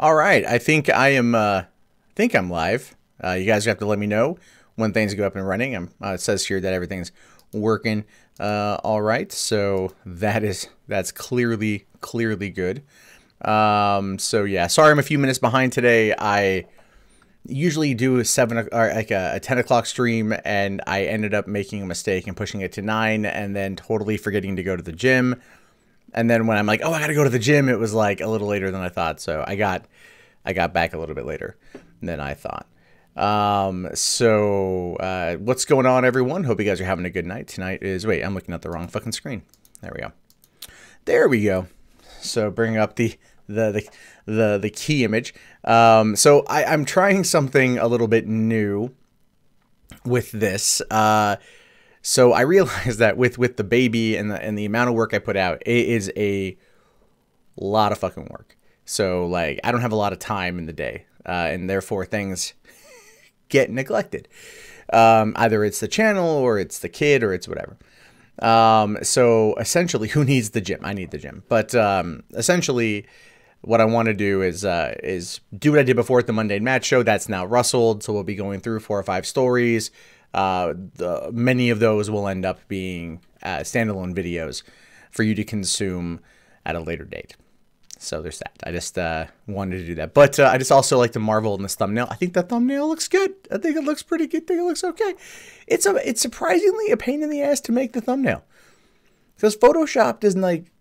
All right, I think I'm live. You guys have to let me know when things go up and running. It says here that everything's working all right, so that's clearly good. So yeah, sorry I'm a few minutes behind today. I usually do a 10 o'clock stream, and I ended up making a mistake and pushing it to 9, and then totally forgetting to go to the gym. And then when I'm like, oh, I gotta go to the gym, it was like a little later than I thought. So I got back a little bit later than I thought. What's going on, everyone? Hope you guys are having a good night. Tonight is, wait, I'm looking at the wrong fucking screen. There we go. There we go. So bring up the key image. So I'm trying something a little bit new with this. So I realized that with the baby and the amount of work I put out, it is a lot of fucking work. So like I don't have a lot of time in the day, and therefore things get neglected. Either it's the channel or it's the kid or it's whatever. So essentially, who needs the gym? I need the gym. But essentially, what I want to do is do what I did before at the Monday Match Show. That's now Rustl'd. So we'll be going through 4 or 5 stories. Many of those will end up being standalone videos for you to consume at a later date. So there's that. I just wanted to do that. But I just also like to marvel in this thumbnail. I think that thumbnail looks good. I think it looks pretty good. I think it looks okay. It's surprisingly a pain in the ass to make the thumbnail. Because Photoshop doesn't like...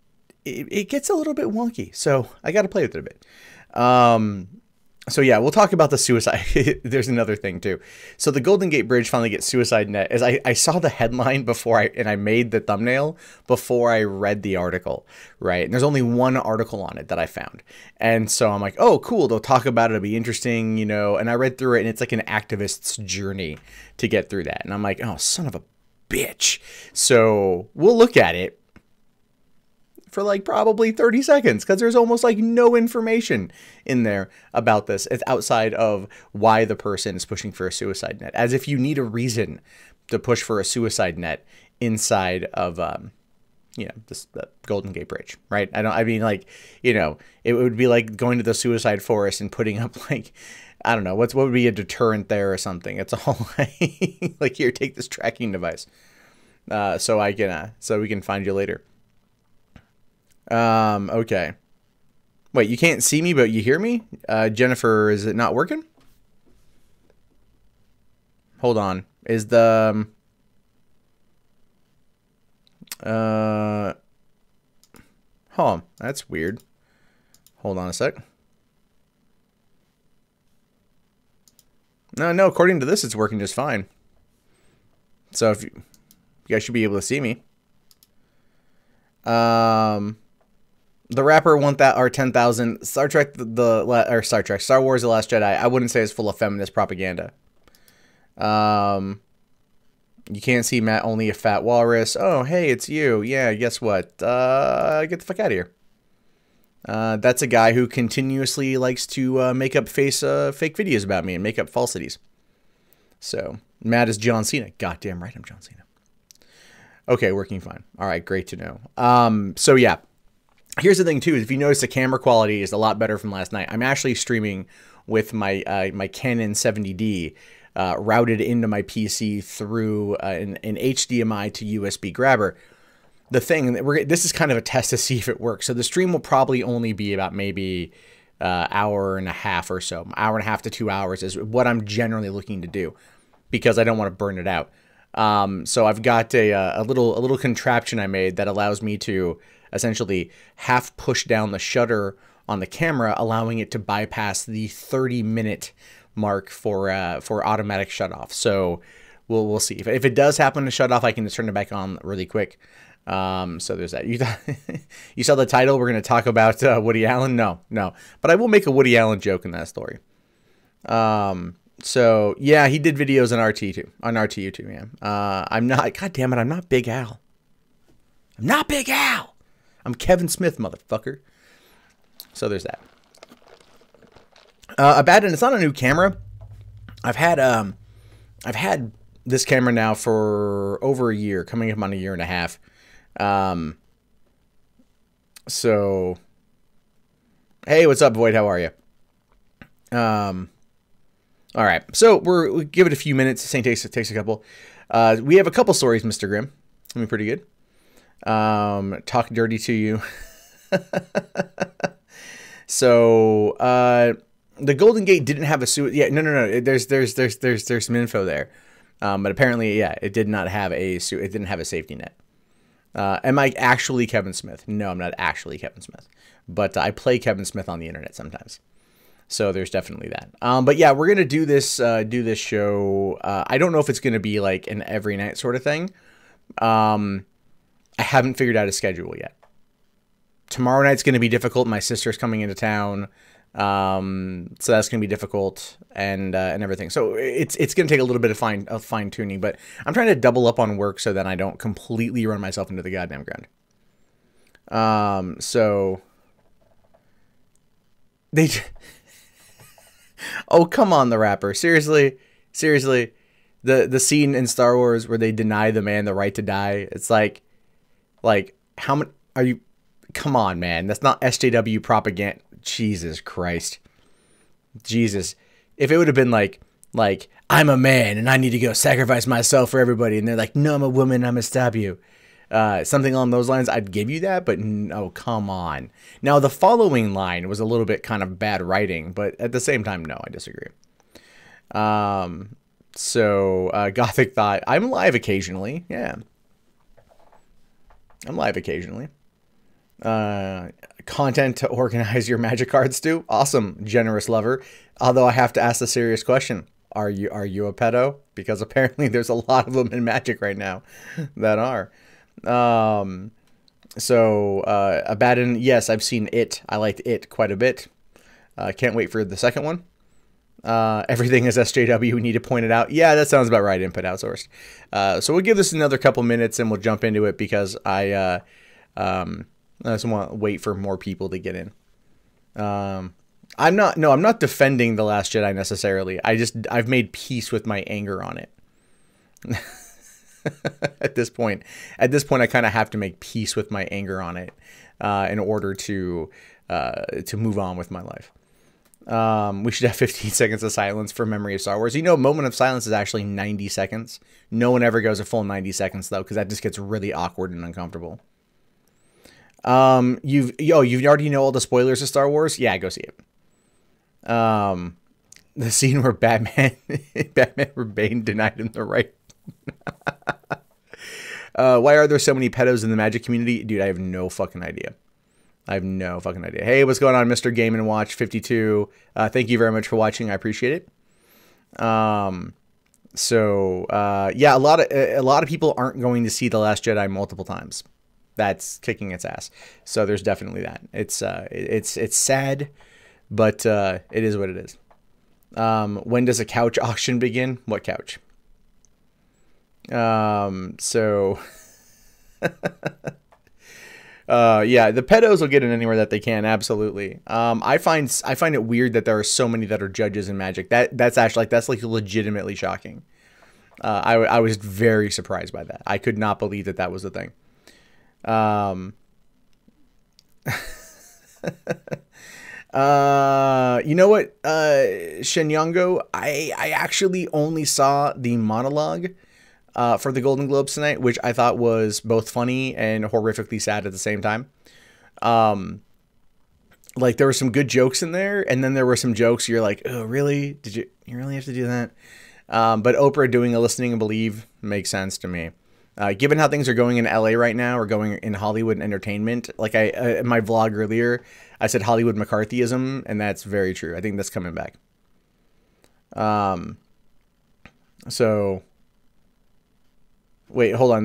It gets a little bit wonky. So I got to play with it a bit. So yeah, we'll talk about the suicide. There's another thing too. So the Golden Gate Bridge finally gets suicide net. As I saw the headline before I made the thumbnail before I read the article, right? And there's only one article on it that I found. And so I'm like, oh, cool. They'll talk about it. It'll be interesting, you know. And I read through it, and it's like an activist's journey to get through that. And I'm like, oh, son of a bitch. So we'll look at it for like probably 30 seconds because there's almost like no information in there about this. It's outside of why the person is pushing for a suicide net, as if you need a reason to push for a suicide net inside of the Golden Gate Bridge, right? I mean like, you know, it would be like going to the suicide forest and putting up like, I don't know, what would be a deterrent there or something. It's all like here, take this tracking device so we can find you later. Okay. Wait, you can't see me, but you hear me? Jennifer, is it not working? Hold on. Is the... Huh, that's weird. Hold on a sec. No, according to this, it's working just fine. So if you guys should be able to see me. The rapper want that or 10,000 Star Trek Star Wars: The Last Jedi. I wouldn't say it's full of feminist propaganda. You can't see Matt, only a fat walrus. Oh, hey, it's you. Yeah, guess what? Get the fuck out of here. That's a guy who continuously likes to make up fake videos about me and make up falsities. So Matt is John Cena. Goddamn right, I'm John Cena. Okay, working fine. All right, great to know. So yeah. Here's the thing too, is if you notice the camera quality is a lot better from last night. I'm actually streaming with my my Canon 70D routed into my PC through an HDMI to USB grabber. The thing, this is kind of a test to see if it works. So the stream will probably only be about maybe hour and a half or so. Hour and a half to 2 hours is what I'm generally looking to do because I don't want to burn it out. So I've got a little contraption I made that allows me to essentially half push down the shutter on the camera, allowing it to bypass the 30-minute mark for automatic shut off. So we'll see if it does happen to shut off. I can just turn it back on really quick. So there's that. You saw the title. We're going to talk about Woody Allen. No, but I will make a Woody Allen joke in that story. So yeah, he did videos on RTU too. Yeah. I'm not. God damn it. I'm not Big Al. I'm not Big Al. I'm Kevin Smith, motherfucker. So there's that. And it's not a new camera. I've had this camera now for over a year, coming up on a year and a half. So, hey, what's up, Void? How are you? All right, so we'll give it a few minutes. This thing takes a couple. We have a couple stories, Mr. Grimm. I mean, pretty good. Talk dirty to you. So, the Golden Gate didn't have a suit. Yeah, no. There's some info there. But apparently, yeah, it did not have a suit. It didn't have a safety net. Am I actually Kevin Smith? No, I'm not actually Kevin Smith. But I play Kevin Smith on the internet sometimes. So there's definitely that. But yeah, we're gonna do this show. I don't know if it's gonna be like an every night sort of thing. I haven't figured out a schedule yet. Tomorrow night's gonna be difficult. My sister's coming into town, so that's gonna be difficult and everything. So it's gonna take a little bit of fine tuning. But I'm trying to double up on work so that I don't completely run myself into the goddamn ground. So they. Oh, come on, the rapper. Seriously. The scene in Star Wars where they deny the man the right to die. It's like how much are you? Come on, man. That's not SJW propaganda. Jesus Christ. Jesus. If it would have been like I'm a man and I need to go sacrifice myself for everybody, and they're like, no, I'm a woman, I'm gonna stab you. Something along those lines, I'd give you that, but no, come on. Now, the following line was a little bit kind of bad writing, but at the same time, no, I disagree. Gothic thought, I'm live occasionally. Yeah. I'm live occasionally. Content to organize your magic cards, Stu. Awesome, generous lover. Although I have to ask the serious question. Are you a pedo? Because apparently there's a lot of them in Magic right now that are. Abaddon, yes, I've seen it. I liked it quite a bit. Can't wait for the second one. Everything is SJW. We need to point it out. Yeah, that sounds about right. Input outsourced. So we'll give this another couple minutes and we'll jump into it because I just want to wait for more people to get in. I'm not defending The Last Jedi necessarily. I've made peace with my anger on it. At this point, I kind of have to make peace with my anger on it in order to move on with my life. We should have 15 seconds of silence for Memory of Star Wars. You know, moment of silence is actually 90 seconds. No one ever goes a full 90 seconds though, because that just gets really awkward and uncomfortable. You already know all the spoilers of Star Wars? Yeah, go see it. The scene where Batman or Bane denied him the right. Why are there so many pedos in the Magic community? Dude, I have no fucking idea. Hey, what's going on, Mr. Game & Watch 52? Thank you very much for watching. I appreciate it. Yeah, a lot of people aren't going to see The Last Jedi multiple times. That's kicking its ass. So there's definitely that. It's sad, but it is what it is. When does a couch auction begin? What couch? Yeah, the pedos will get in anywhere that they can. Absolutely. I find it weird that there are so many that are judges in Magic. That's like legitimately shocking. I was very surprised by that. I could not believe that was the thing. You know what, Shenyongo, I actually only saw the monologue for the Golden Globes tonight, which I thought was both funny and horrifically sad at the same time. Like there were some good jokes in there, and then there were some jokes you're like, oh, really? Did you really have to do that? But Oprah doing a listening and believe makes sense to me. Given how things are going in LA right now, or going in Hollywood and entertainment, like in my vlog earlier, I said Hollywood McCarthyism, and that's very true. I think that's coming back. So wait, hold on.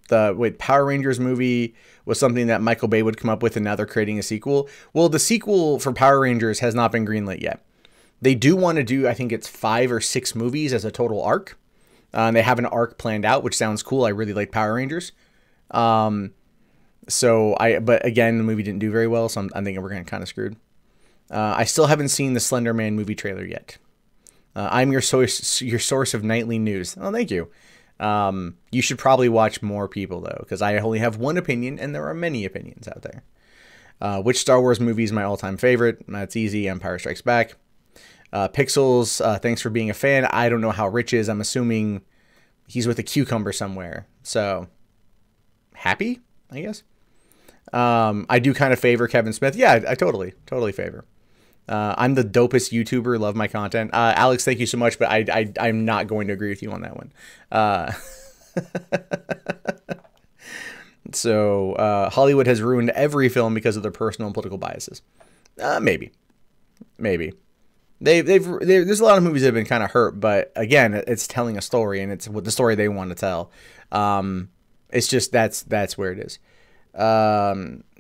The Power Rangers movie was something that Michael Bay would come up with, and now they're creating a sequel. Well, the sequel for Power Rangers has not been greenlit yet. They do want to do, I think it's 5 or 6 movies as a total arc. They have an arc planned out, which sounds cool. I really like Power Rangers. But again, the movie didn't do very well, so I'm thinking we're getting kind of screwed. I still haven't seen the Slender Man movie trailer yet. I'm your source of nightly news. Oh, thank you. You should probably watch more people though, because I only have one opinion, and there are many opinions out there. Which Star Wars movie is my all-time favorite? That's easy. Empire Strikes Back. Pixels, thanks for being a fan. I don't know how Rich is. I'm assuming he's with a cucumber somewhere. So, happy, I guess. I do kind of favor Kevin Smith. Yeah, I totally favor. I'm the dopest YouTuber. Love my content. Alex, thank you so much, but I'm not going to agree with you on that one. So Hollywood has ruined every film because of their personal and political biases. Maybe. There's a lot of movies that have been kind of hurt, but again, it's telling a story, and it's what the story they want to tell. It's just that's where it is.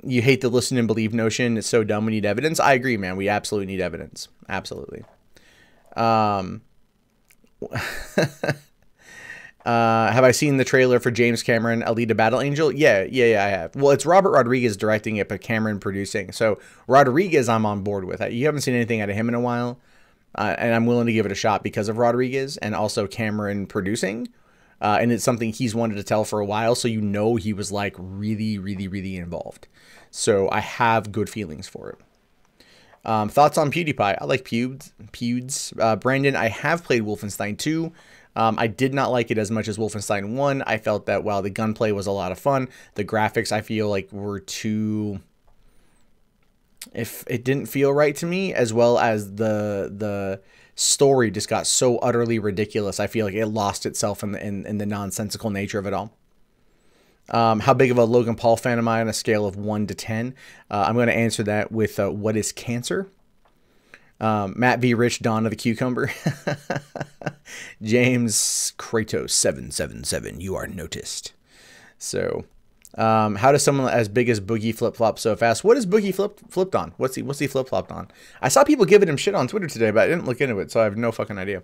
You hate the listen and believe notion. It's so dumb. We need evidence. I agree, man. We absolutely need evidence. Absolutely. Have I seen the trailer for James Cameron, Alita Battle Angel? Yeah, I have. Well, it's Robert Rodriguez directing it, but Cameron producing. So Rodriguez, I'm on board with. You haven't seen anything out of him in a while, and I'm willing to give it a shot because of Rodriguez and also Cameron producing. And it's something he's wanted to tell for a while, so you know he was like really involved. So I have good feelings for it. Thoughts on PewDiePie? I like Pewds. Brandon, I have played Wolfenstein 2. I did not like it as much as Wolfenstein 1. I felt that while the gunplay was a lot of fun, the graphics I feel like were too... If it didn't feel right to me, as well as the story just got so utterly ridiculous. I feel like it lost itself in the nonsensical nature of it all. How big of a Logan Paul fan am I on a scale of 1 to 10? I'm going to answer that with what is cancer? Matt V. Rich, Dawn of the Cucumber. James Kratos 777, you are noticed. So, how does someone as big as Boogie flip-flop so fast? What is Boogie flipped on? What's he flip-flopped on? I saw people giving him shit on Twitter today, but I didn't look into it, so I have no fucking idea.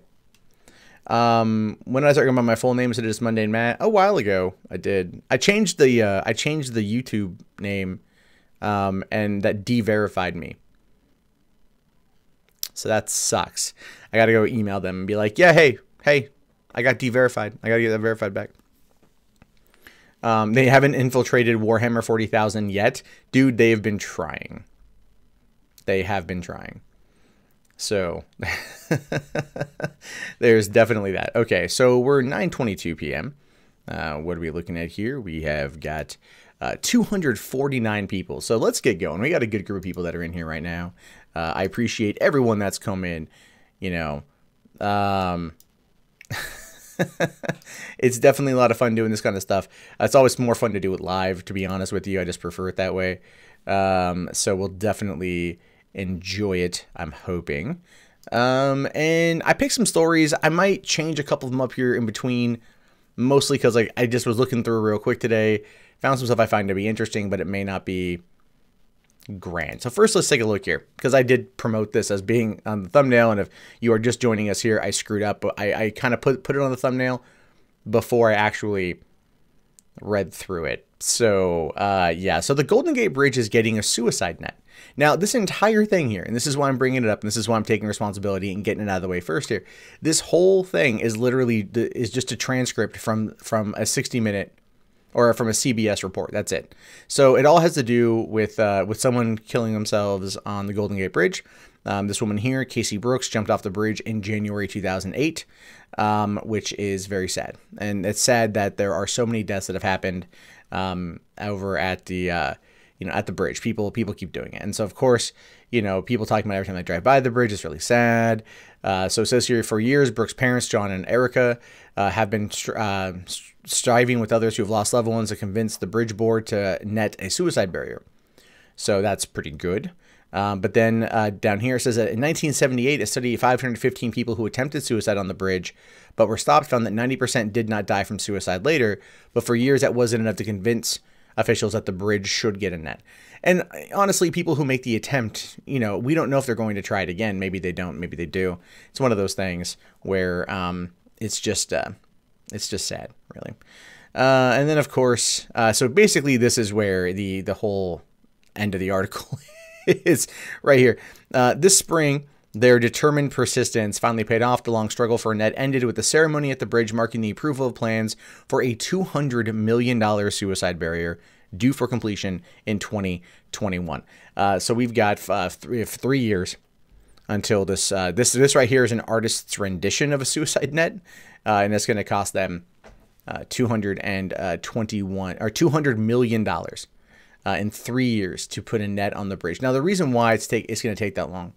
When did I start about my full name? So just Mundane Matt? A while ago, I did. I changed the YouTube name, and that de-verified me. So that sucks. I gotta go email them and be like, yeah, hey, I got de-verified. I gotta get that verified back. They haven't infiltrated Warhammer 40,000 yet. Dude, they have been trying. They have been trying. So, there's definitely that. Okay, so we're 9:22 p.m. What are we looking at here? We have got 249 people. So let's get going. We got a good group of people that are in here right now. I appreciate everyone that's come in. You know, it's definitely a lot of fun doing this kind of stuff. It's always more fun to do it live, to be honest with you. I just prefer it that way. So we'll definitely enjoy it, I'm hoping. And I picked some stories. I might change a couple of them up here in between, mostly because like I just was looking through real quick today, found some stuff I find to be interesting, but it may not be grand. So first, let's take a look here, because I did promote this as being on the thumbnail, and if you are just joining us here, I screwed up, but I kind of put it on the thumbnail before I actually read through it. So yeah, so the Golden Gate Bridge is getting a suicide net. Now, this entire thing here, and this is why I'm bringing it up, and this is why I'm taking responsibility and getting it out of the way first here. This whole thing is literally just a transcript from a 60-minute or from a CBS report. That's it. So it all has to do with someone killing themselves on the Golden Gate Bridge. This woman here, Casey Brooks, jumped off the bridge in January 2008, which is very sad. And it's sad that there are so many deaths that have happened over at the at the bridge. People keep doing it. And so, of course, people talking about every time they drive by the bridge. It's really sad. So it says here, for years, Brooks' parents, John and Erica, have been striving with others who have lost loved ones to convince the bridge board to net a suicide barrier. So that's pretty good. But then down here it says that in 1978, a study of 515 people who attempted suicide on the bridge but were stopped found that 90% did not die from suicide later. But for years, that wasn't enough to convince officials that the bridge should get a net. And honestly, people who make the attempt, we don't know if they're going to try it again. Maybe they don't. Maybe they do. It's one of those things where it's just sad, really. And then, of course, so basically this is where the whole end of the article is right here. This spring, their determined persistence finally paid off. The long struggle for a net ended with the ceremony at the bridge marking the approval of plans for a $200 million suicide barrier due for completion in 2021. So we've got 3 years until this right here is an artist's rendition of a suicide net, and it's going to cost them $200 million in 3 years to put a net on the bridge. Now, the reason why it's going to take that long,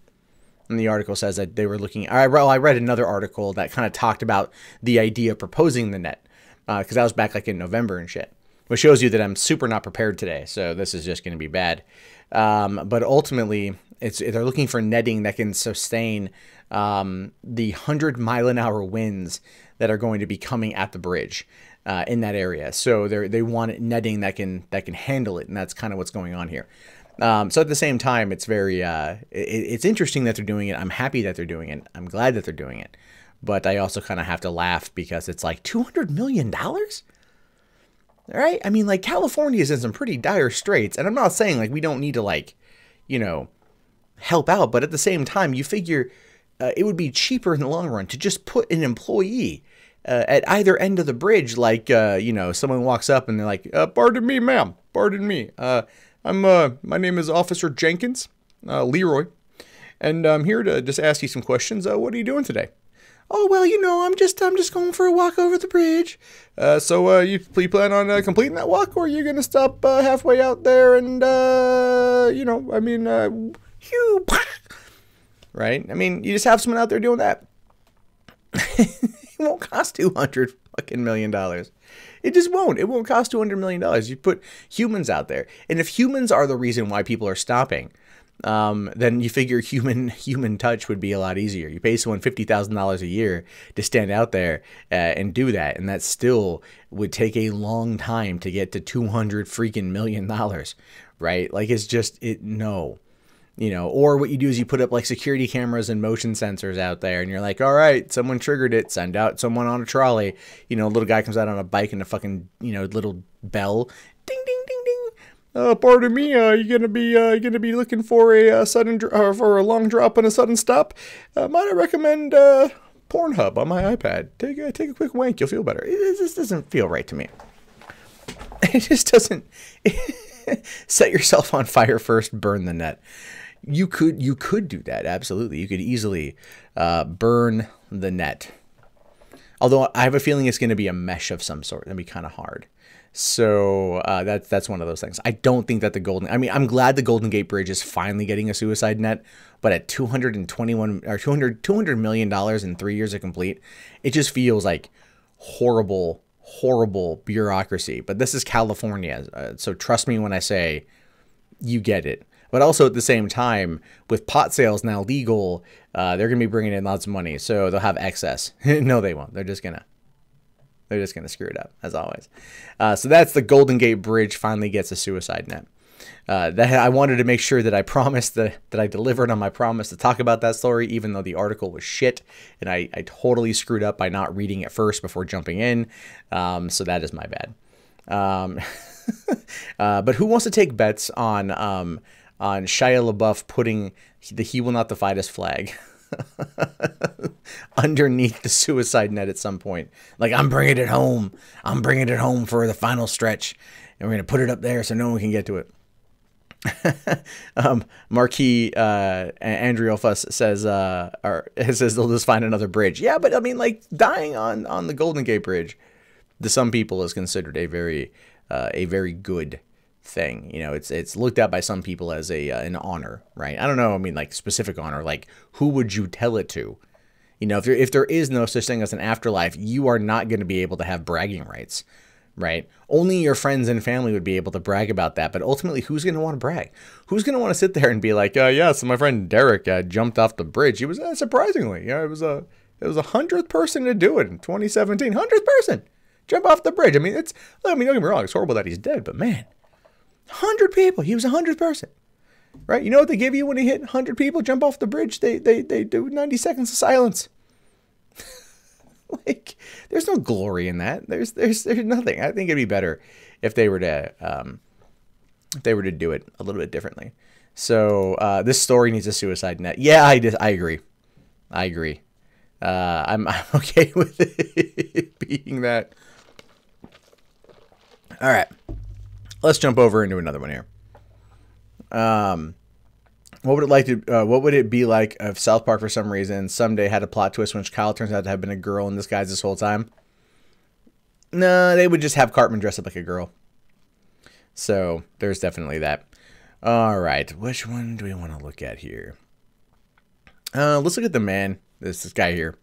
and the article says that they were looking. I read another article that kind of talked about the idea of proposing the net, because that was back like in November and shit, which shows you that I'm super not prepared today. So this is just going to be bad. But ultimately, they're looking for netting that can sustain the 100-mile-an-hour winds that are going to be coming at the bridge in that area. So they want netting that can handle it, and that's kind of what's going on here. So at the same time, it's very it's interesting that they're doing it. I'm happy that they're doing it. I'm glad that they're doing it. But I also kind of have to laugh because it's like $200 million? All right? I mean, like, California is in some pretty dire straits. And I'm not saying, like, we don't need to, like, you know, help out. But at the same time, you figure it would be cheaper in the long run to just put an employee at either end of the bridge. Like, you know, someone walks up and they're like, pardon me, ma'am. Pardon me. My name is Officer Jenkins, Leroy, and I'm here to just ask you some questions. What are you doing today? Oh, well, you know, I'm just going for a walk over the bridge. So you plan on completing that walk, or are you going to stop halfway out there and, you know, I mean, right? I mean, you just have someone out there doing that. It won't cost $200 million. It just won't. It won't cost $200 million. You put humans out there. And if humans are the reason why people are stopping, then you figure human touch would be a lot easier. You pay someone $50,000 a year to stand out there and do that. And that still would take a long time to get to $200 million, right? Like, it's just, no. You know, or what you do is you put up like security cameras and motion sensors out there, and you're like, all right, someone triggered it, send out someone on a trolley. You know, a little guy comes out on a bike and a fucking, you know, little bell, ding, ding, ding, ding. Pardon me, you gonna be looking for a for a long drop and a sudden stop? Might I recommend Pornhub on my iPad? Take a quick wank, you'll feel better. It just doesn't feel right to me. It just doesn't. Set yourself on fire first, burn the net. You could do that, absolutely. You could easily burn the net. Although I have a feeling it's going to be a mesh of some sort. That'd be kind of hard. So that's one of those things. I don't think that I'm glad the Golden Gate Bridge is finally getting a suicide net, but at $200 million in 3 years to complete, it just feels like horrible bureaucracy. But this is California, so trust me when I say you get it. But also at the same time, with pot sales now legal, they're going to be bringing in lots of money, so they'll have excess. No, they won't. They're just gonna screw it up, as always. So that's the Golden Gate Bridge finally gets a suicide net. That I wanted to make sure that I promised that I delivered on my promise to talk about that story, even though the article was shit, and I totally screwed up by not reading it first before jumping in. So that is my bad. But who wants to take bets on Shia LaBeouf putting the "He Will Not Divide Us" flag underneath the suicide net at some point? Like, I'm bringing it home. I'm bringing it home for the final stretch, and we're going to put it up there so no one can get to it. Marquis Andrew Fuss says they'll just find another bridge. Yeah, but I mean, like, dying on the Golden Gate Bridge to some people is considered a very good thing. You know, it's looked at by some people as an honor, right? I don't know. I mean, like, specific honor, like, who would you tell it to? You know, if there is no such thing as an afterlife, you are not going to be able to have bragging rights, right? Only your friends and family would be able to brag about that. But ultimately, who's going to want to brag? Who's going to want to sit there and be like, yeah, so my friend Derek jumped off the bridge. He was surprisingly, it was a 100th person to do it in 2017. 100th person jump off the bridge. I mean, don't get me wrong, it's horrible that he's dead, but man, 100 people. He was 100th person, right? You know what they give you when you hit 100 people jump off the bridge? They do 90 seconds of silence. Like, there's no glory in that. There's nothing. I think it'd be better if they were to do it a little bit differently. So this story needs a suicide net. Yeah, I agree. I'm okay with it being that. All right, let's jump over into another one here. What would it like to? What would it be like if South Park, for some reason, someday had a plot twist in which Kyle turns out to have been a girl in disguise this whole time? No, they would just have Cartman dress up like a girl. So there's definitely that. All right, which one do we want to look at here? Let's look at the man. This guy here,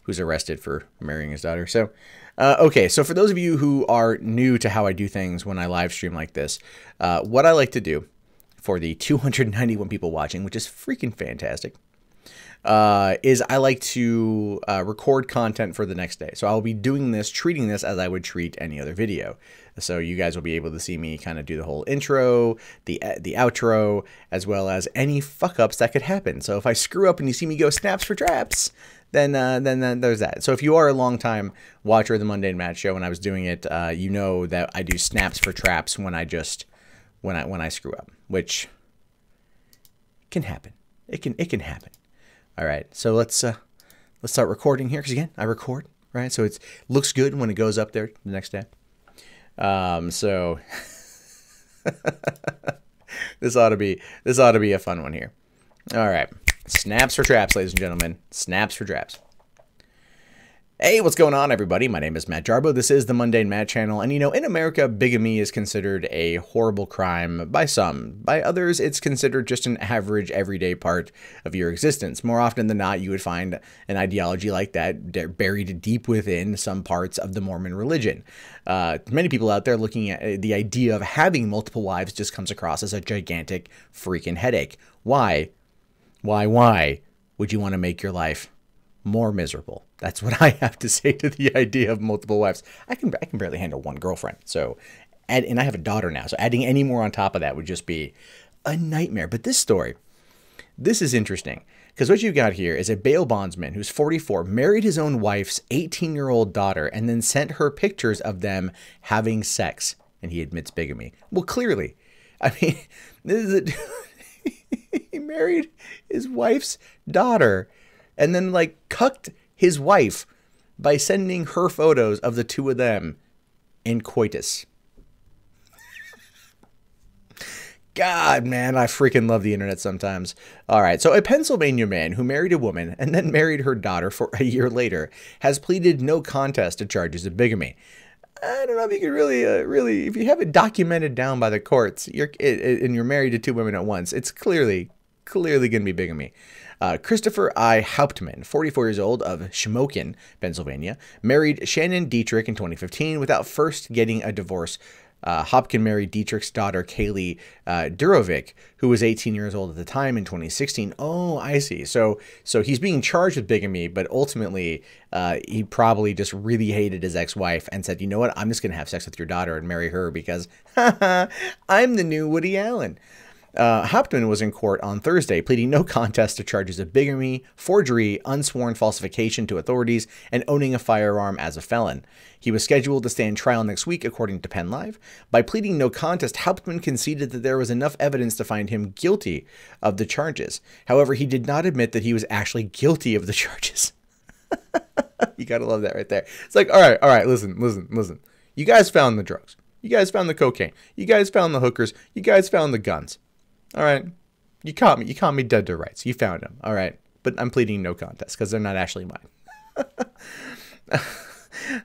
who's arrested for marrying his daughter. So, okay. So for those of you who are new to how I do things when I live stream like this, what I like to do for the 291 people watching, which is freaking fantastic, is I like to record content for the next day. So I'll be doing this, treating this as I would treat any other video. So you guys will be able to see me kind of do the whole intro, the outro, as well as any fuck-ups that could happen. So if I screw up and you see me go snaps for traps, then there's that. So if you are a long-time watcher of the Mundane Matt Show, when I was doing it, you know that I do snaps for traps when I screw up, which can happen. It can happen. All right, so let's start recording here, because again, I record, right? So it looks good when it goes up there the next day. So this ought to be a fun one here. All right, snaps for traps, ladies and gentlemen. Snaps for traps. Hey, what's going on, everybody? My name is Matt Jarbo. This is the Mundane Matt channel. And, you know, in America, bigamy is considered a horrible crime by some. By others, it's considered just an average, everyday part of your existence. More often than not, you would find an ideology like that buried deep within some parts of the Mormon religion. Many people out there looking at the idea of having multiple wives just comes across as a gigantic freaking headache. Why? Why would you want to make your life more miserable? That's what I have to say to the idea of multiple wives. I can barely handle one girlfriend. So, and I have a daughter now. So adding any more on top of that would just be a nightmare. But this story, this is interesting, because what you've got here is a bail bondsman who's 44, married his own wife's 18-year-old daughter, and then sent her pictures of them having sex. And he admits bigamy. Well, clearly, I mean, this is he married his wife's daughter and then, like, cucked his wife by sending her photos of the two of them in coitus. God, man, I freaking love the internet sometimes. All right, so a Pennsylvania man who married a woman and then married her daughter for a year later has pleaded no contest to charges of bigamy. I don't know if you can really, if you have it documented down by the courts, and you're married to two women at once, it's clearly going to be bigamy. Christopher I. Hauptmann, 44 years old, of Shamokin, Pennsylvania, married Shannon Dietrich in 2015 without first getting a divorce. Hopkin married Dietrich's daughter, Kaylee Durovic, who was 18 years old at the time, in 2016. Oh, I see. So he's being charged with bigamy, but ultimately he probably just really hated his ex-wife and said, you know what, I'm just going to have sex with your daughter and marry her because I'm the new Woody Allen. Hauptmann was in court on Thursday, pleading no contest to charges of bigamy, forgery, unsworn falsification to authorities, and owning a firearm as a felon. He was scheduled to stand trial next week, according to Penn Live. By pleading no contest, Hauptmann conceded that there was enough evidence to find him guilty of the charges. However, he did not admit that he was actually guilty of the charges. You gotta love that right there. It's like, all right, listen. You guys found the drugs. You guys found the cocaine. You guys found the hookers. You guys found the guns. All right, you caught me. You caught me dead to rights. You found them. All right, but I'm pleading no contest because they're not actually mine.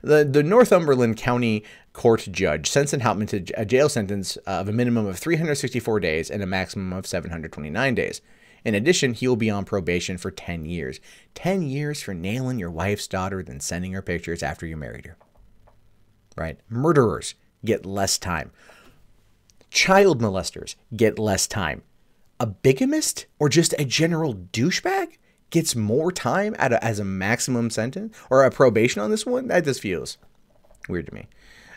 The Northumberland County Court judge sentenced Hauptmann to a jail sentence of a minimum of 364 days and a maximum of 729 days. In addition, he will be on probation for 10 years. 10 years for nailing your wife's daughter, then sending her pictures after you married her. Right? Murderers get less time. Child molesters get less time. A bigamist or just a general douchebag gets more time as a maximum sentence or a probation on this one? That just feels weird to me.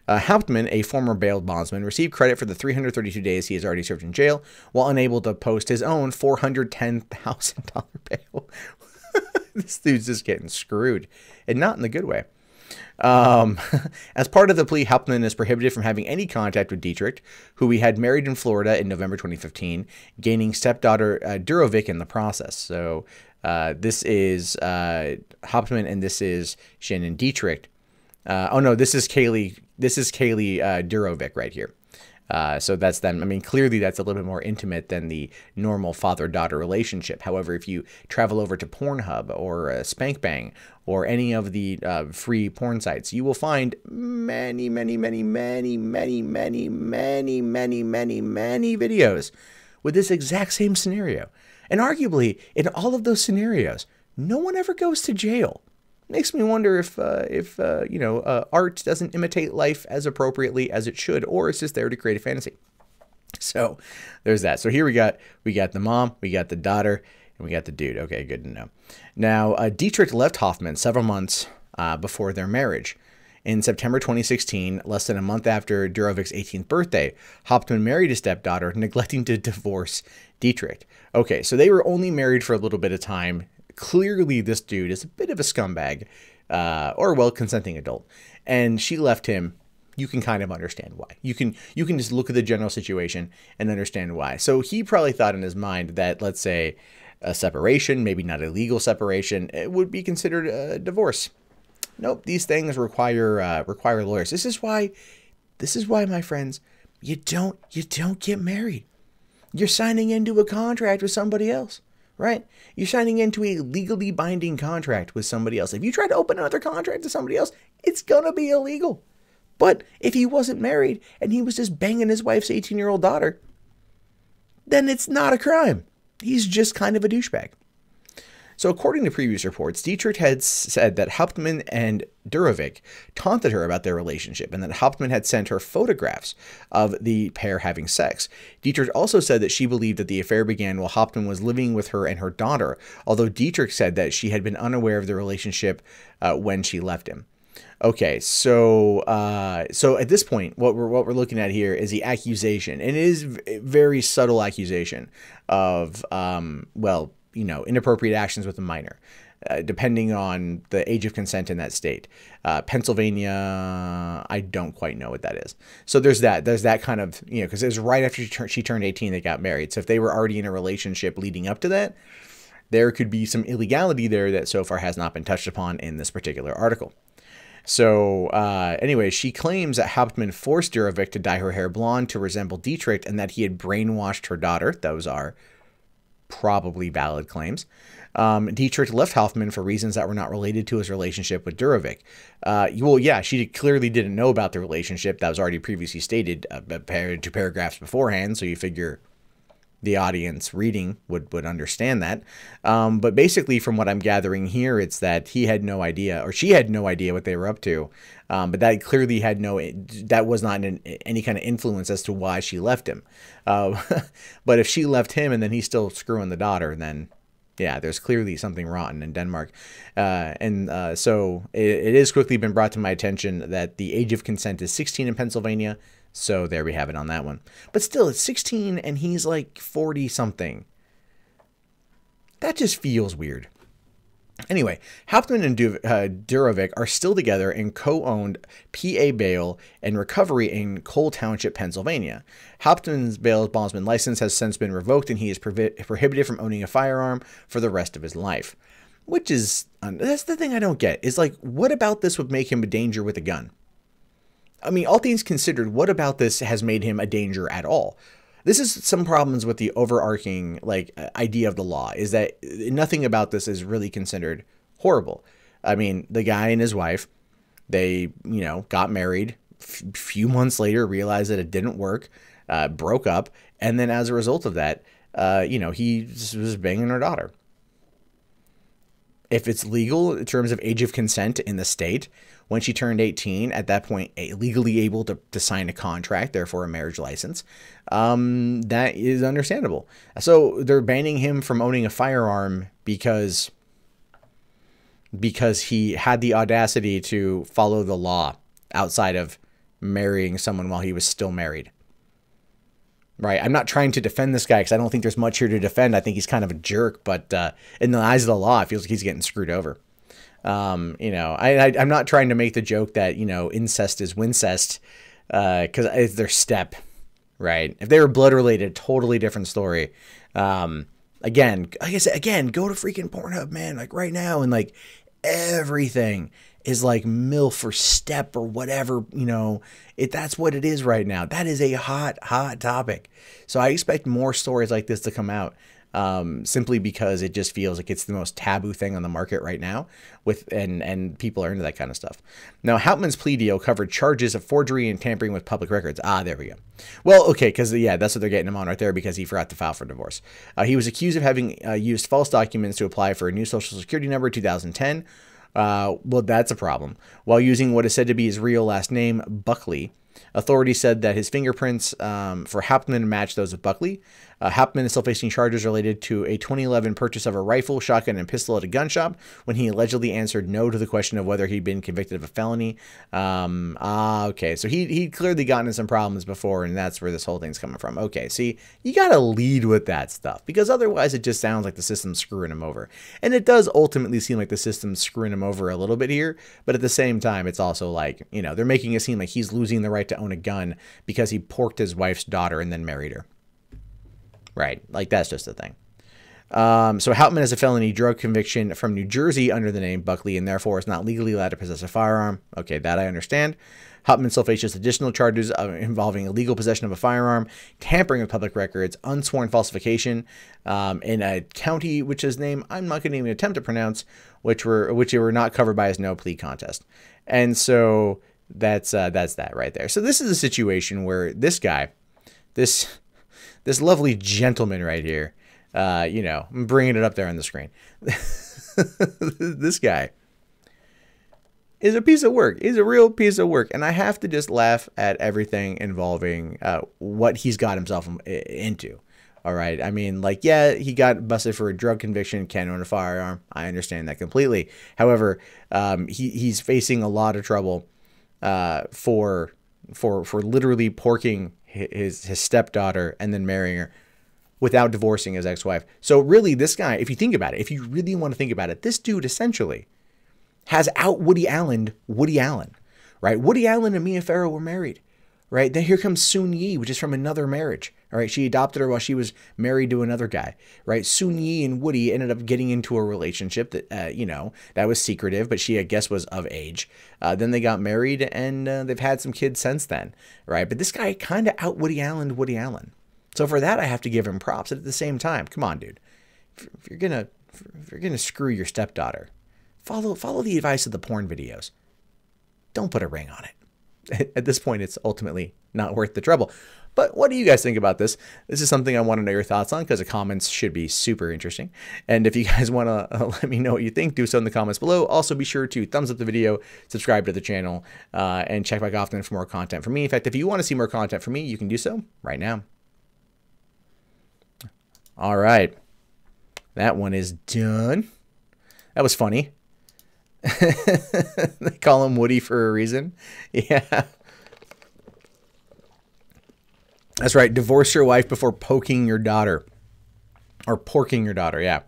Hauptmann, a former bail bondsman, received credit for the 332 days he has already served in jail while unable to post his own $410,000 bail. This dude's just getting screwed, and not in the good way. As part of the plea, Hauptmann is prohibited from having any contact with Dietrich, who he had married in Florida in November 2015, gaining stepdaughter Durovic in the process. So this is Hauptmann, and this is Shannon Dietrich. Oh no, this is Kaylee. This is Kaylee Durovic right here. So that's them. I mean, clearly that's a little bit more intimate than the normal father-daughter relationship. However, if you travel over to Pornhub or Spank Bang or any of the free porn sites, you will find many, many, many, many, many, many, many, many, many, many videos with this exact same scenario. And arguably, in all of those scenarios, no one ever goes to jail. Makes me wonder if art doesn't imitate life as appropriately as it should, or it's just there to create a fantasy. So there's that. So here we got the mom, we got the daughter, and we got the dude. Okay, good to know. Now, Dietrich left Hoffman several months before their marriage. In September 2016, less than a month after Durovic's 18th birthday, Hauptmann married his stepdaughter, neglecting to divorce Dietrich. Okay, so they were only married for a little bit of time. Clearly, this dude is a bit of a scumbag, or a well-consenting adult, and she left him. You can kind of understand why. You can just look at the general situation and understand why. So he probably thought in his mind that, let's say, a separation, maybe not a legal separation, it would be considered a divorce. Nope, these things require lawyers. This is why, my friends, you don't get married. You're signing into a contract with somebody else. Right? You're signing into a legally binding contract with somebody else. If you try to open another contract to somebody else, it's going to be illegal. But if he wasn't married and he was just banging his wife's 18-year-old daughter, then it's not a crime. He's just kind of a douchebag. So according to previous reports, Dietrich had said that Hauptmann and Durovic taunted her about their relationship and that Hauptmann had sent her photographs of the pair having sex. Dietrich also said that she believed that the affair began while Hauptmann was living with her and her daughter, although Dietrich said that she had been unaware of the relationship when she left him. Okay, so at this point, what we're looking at here is the accusation, and it is a very subtle accusation of inappropriate actions with a minor, depending on the age of consent in that state. Pennsylvania, I don't quite know what that is. So there's that kind of, because it was right after she turned 18, they got married. So if they were already in a relationship leading up to that, there could be some illegality there that so far has not been touched upon in this particular article. So anyway, she claims that Hauptmann forced Durovic to dye her hair blonde to resemble Dietrich and that he had brainwashed her daughter. Those are probably valid claims. Dietrich left Hoffman for reasons that were not related to his relationship with Durovic. She clearly didn't know about the relationship that was already previously stated 2 paragraphs beforehand, so you figure the audience reading would understand that. But basically, from what I'm gathering here, it's that he had no idea, or she had no idea what they were up to. But that clearly that was not any kind of influence as to why she left him. But if she left him and then he's still screwing the daughter, then yeah, there's clearly something rotten in Denmark. So it has quickly been brought to my attention that the age of consent is 16 in Pennsylvania. So there we have it on that one. But still, it's 16 and he's like 40 something. That just feels weird. Anyway, Hauptmann and Durovic are still together and co-owned PA Bail and Recovery in Cole Township, Pennsylvania. Hauptmann's bail bondsman license has since been revoked and he is prohibited from owning a firearm for the rest of his life. Which is, that's the thing I don't get, is like, what about this would make him a danger with a gun? I mean, all things considered, what about this has made him a danger at all? This is some problems with the overarching idea of the law, is that nothing about this is really considered horrible. I mean, the guy and his wife, they, got married, few months later realized that it didn't work, broke up, and then as a result of that, he was banging her daughter. If it's legal in terms of age of consent in the state, when she turned 18, at that point, legally able to sign a contract, therefore a marriage license, that is understandable. So they're banning him from owning a firearm because he had the audacity to follow the law outside of marrying someone while he was still married. Right, I'm not trying to defend this guy because I don't think there's much here to defend. I think he's kind of a jerk, but in the eyes of the law, it feels like he's getting screwed over. I'm not trying to make the joke that, incest is wincest because it's their step, right? If they were blood related, totally different story. Again, like I said, go to freaking Pornhub, man, like right now, and everything is like MILF or step or whatever, you know, that's what it is right now. That is a hot topic. So I expect more stories like this to come out, simply because it just feels like it's the most taboo thing on the market right now, and people are into that kind of stuff. Now, Hauptmann's plea deal covered charges of forgery and tampering with public records. Ah, there we go. Well, okay, because yeah, that's what they're getting him on right there, because he forgot to file for divorce. He was accused of having used false documents to apply for a new social security number in 2010. Well, that's a problem. While using what is said to be his real last name, Buckley, authorities said that his fingerprints for Hauptmann matched those of Buckley. Hauptmann is still facing charges related to a 2011 purchase of a rifle, shotgun, and pistol at a gun shop when he allegedly answered no to the question of whether he'd been convicted of a felony. Okay, so he'd clearly gotten in some problems before, and that's where this whole thing's coming from. Okay, see, you gotta lead with that stuff, because otherwise it just sounds like the system's screwing him over. And it does ultimately seem like the system's screwing him over a little bit here, but at the same time, it's also like, you know, they're making it seem like he's losing the right to own a gun because he porked his wife's daughter and then married her. Right, like that's just a thing. So Hauptmann has a felony drug conviction from New Jersey under the name Buckley, and therefore is not legally allowed to possess a firearm. Okay, that I understand. Hauptmann still faces additional charges involving illegal possession of a firearm, tampering with public records, unsworn falsification, in a county which his name I'm not going to even attempt to pronounce, which were not covered by his no plea contest. And so that's that right there. So this is a situation where this guy, this lovely gentleman right here, you know, I'm bringing it up there on the screen. This guy is a piece of work. He's a real piece of work. And I have to just laugh at everything involving what he's got himself into. All right. I mean, like, yeah, he got busted for a drug conviction, can't own a firearm. I understand that completely. However, he's facing a lot of trouble for literally porking his stepdaughter and then marrying her without divorcing his ex-wife. So really, this guy, if you think about it, if you really want to think about it, this dude essentially has out Woody Allen, right? Woody Allen and Mia Farrow were married, right? Then here comes Soon Yi, which is from another marriage. All right, she adopted her while she was married to another guy, right? Soon Yi and Woody ended up getting into a relationship that, you know, that was secretive, but she, I guess, was of age. Then they got married, and they've had some kids since then, right? But this guy kind of out Woody Allen. So for that, I have to give him props. At the same time, come on, dude. If you're gonna screw your stepdaughter, follow the advice of the porn videos. Don't put a ring on it. At this point, it's ultimately not worth the trouble. But what do you guys think about this? This is something I want to know your thoughts on, because the comments should be super interesting. And if you guys want to let me know what you think, do so in the comments below. Also, be sure to thumbs up the video, subscribe to the channel, and check back often for more content from me. In fact, if you want to see more content from me, you can do so right now. All right. That one is done. That was funny. They call him Woody for a reason. Yeah. That's right. Divorce your wife before poking your daughter. Or porking your daughter, yeah.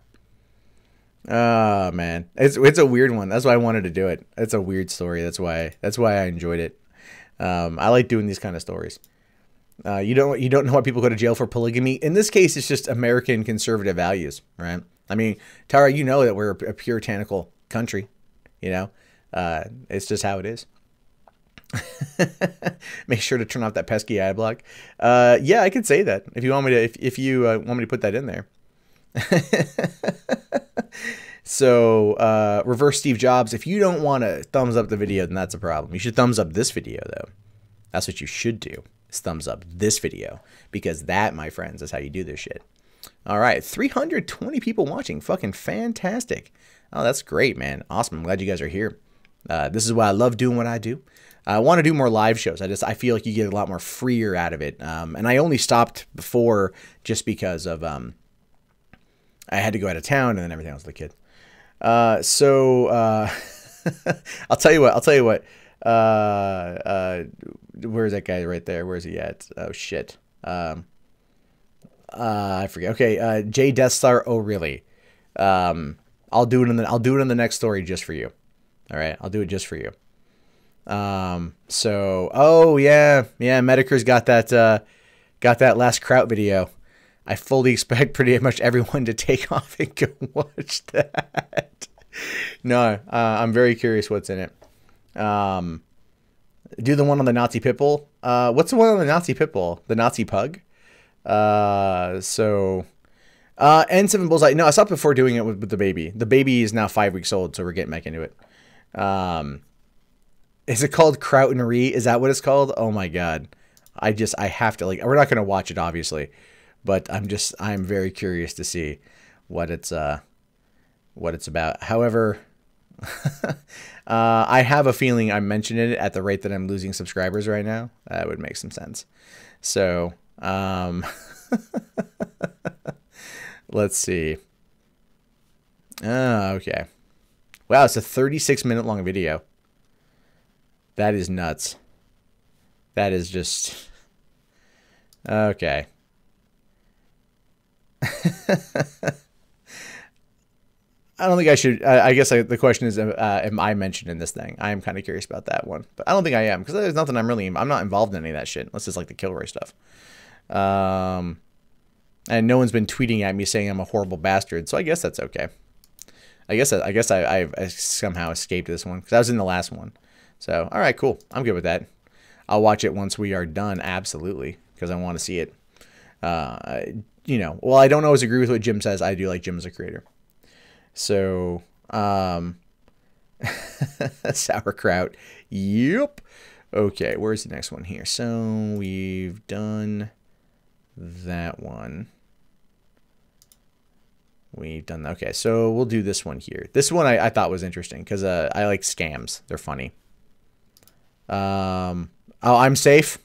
Oh, man. It's a weird one. That's why I wanted to do it. It's a weird story. That's why I enjoyed it. I like doing these kind of stories. You don't know why people go to jail for polygamy. In this case, it's just American conservative values, right? I mean, Tara, you know that we're a puritanical country, you know? It's just how it is. Make sure to turn off that pesky ad block. Yeah, I could say that if you want me to. If you want me to put that in there. So reverse Steve Jobs. If you don't want to thumbs up the video, then that's a problem. You should thumbs up this video though. That's what you should do. Is thumbs up this video, because that, my friends, is how you do this shit. All right, 320 people watching. Fucking fantastic. Oh, that's great, man. Awesome. I'm glad you guys are here. This is why I love doing what I do. I want to do more live shows. I feel like you get a lot more freer out of it. And I only stopped before just because of I had to go out of town, and then everything else with the kid. I'll tell you what. Where's that guy right there? Where's he at? Oh shit. I forget. Okay. J Death Star. Oh really? I'll do it in the next story just for you. All right. I'll do it just for you. Oh yeah, Medicare's got that last Kraut video. I fully expect pretty much everyone to take off and go watch that. No, I'm very curious what's in it. Do the one on the Nazi Pitbull. What's the one on the Nazi Pitbull? The Nazi Pug? N7 Bullseye. No, I stopped before doing it with the baby. The baby is now 5 weeks old, so we're getting back into it. Is it called Kraut and Ree? Is that what it's called? Oh my god. I have to, like, we're not going to watch it, obviously, but I'm very curious to see what it's about. However, I have a feeling I'm mentioning it at the rate that I'm losing subscribers right now. That would make some sense. So, let's see. Okay. Wow, it's a 36-minute long video. That is nuts. That is just... Okay. I don't think I should... I guess the question is, am I mentioned in this thing? I am kind of curious about that one. But I don't think I am, because there's nothing I'm not involved in any of that shit. Unless it's like the Kilroy stuff. And no one's been tweeting at me saying I'm a horrible bastard, so I guess that's okay. I guess I somehow escaped this one, because I was in the last one. So, all right, cool. I'm good with that. I'll watch it once we are done, absolutely, because I want to see it. You know, well, I don't always agree with what Jim says. I do like Jim as a creator. So, sauerkraut. Yep. Okay, where's the next one here? So, we've done that one. We've done... Okay, so we'll do this one here. This one I thought was interesting, because I like scams. They're funny. Oh, I'm safe?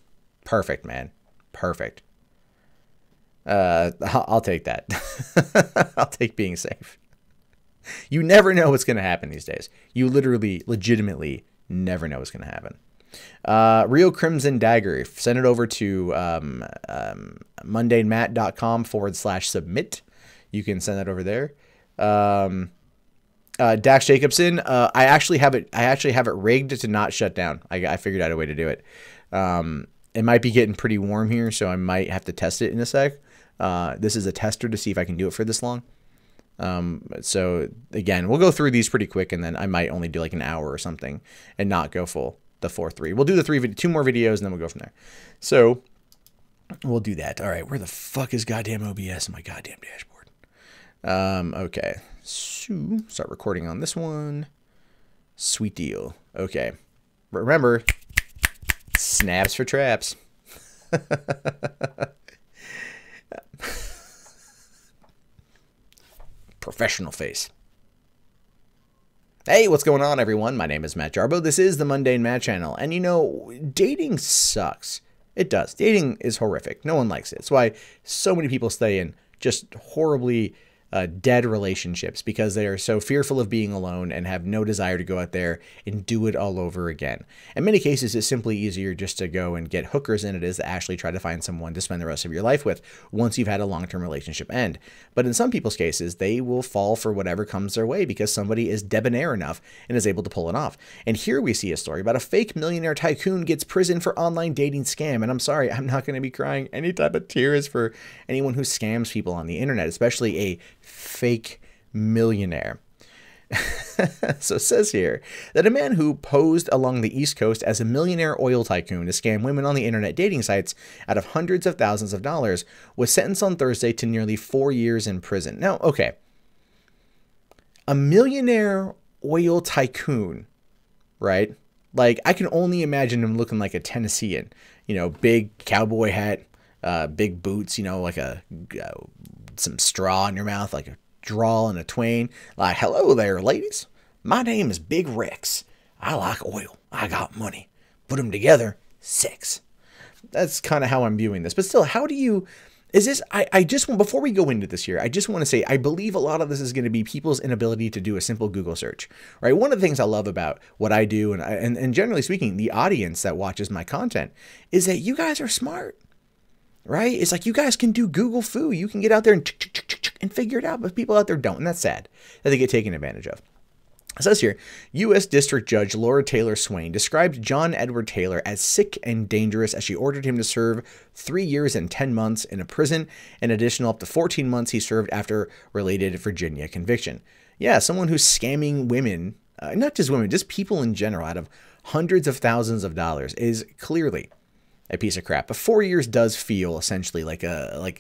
Perfect, man. Perfect. I'll take that. I'll take being safe. You never know what's going to happen these days. You literally, legitimately never know what's going to happen. Real Crimson Dagger. Send it over to mundanematt.com/submit. You can send that over there. Dax Jacobson. I actually have it rigged to not shut down. I figured out a way to do it. It might be getting pretty warm here, so I might have to test it in a sec. This is a tester to see if I can do it for this long. So again, we'll go through these pretty quick, and then I might only do like an hour or something and not go full the 4-3. We'll do the 2 more videos, and then we'll go from there. So we'll do that. All right, where the fuck is goddamn OBS on my goddamn dashboard? Okay, so start recording on this one. Sweet deal. Okay, remember, snaps for traps. Professional face. Hey, what's going on, everyone? My name is Matt Jarbo. This is the Mundane Matt channel. And you know, dating sucks. It does. Dating is horrific. No one likes it. It's why so many people stay in just horribly dead relationships, because they are so fearful of being alone and have no desire to go out there and do it all over again. In many cases, it's simply easier just to go and get hookers than it is to actually try to find someone to spend the rest of your life with once you've had a long-term relationship end. But in some people's cases, they will fall for whatever comes their way because somebody is debonair enough and is able to pull it off. And here we see a story about a fake millionaire tycoon gets prison for online dating scam. And I'm sorry, I'm not going to be crying any type of tears for anyone who scams people on the internet, especially a fake millionaire. So it says here that a man who posed along the East Coast as a millionaire oil tycoon to scam women on the internet dating sites out of hundreds of thousands of dollars was sentenced on Thursday to nearly 4 years in prison. Now, okay, a millionaire oil tycoon, right? Like, I can only imagine him looking like a Tennessean, you know, big cowboy hat, big boots, you know, like some straw in your mouth, like a drawl and a twain. Like, hello there, ladies. My name is Big Rex. I like oil. I got money. Put them together, sex. That's kind of how I'm viewing this. But still, how do you... Is this... I just want... Before we go into this here, I just want to say, I believe a lot of this is going to be people's inability to do a simple Google search. Right? One of the things I love about what I do, and generally speaking, the audience that watches my content, is that you guys are smart. Right? It's like you guys can do Google foo. You can get out there and figure it out, but people out there don't, and that's sad that they get taken advantage of. It says here, U.S. District Judge Laura Taylor Swain described John Edward Taylor as sick and dangerous as she ordered him to serve 3 years and 10 months in a prison, an additional up to 14 months he served after related Virginia conviction. Yeah, someone who's scamming women, not just women, just people in general, out of hundreds of thousands of dollars is clearly a piece of crap. But 4 years does feel essentially like a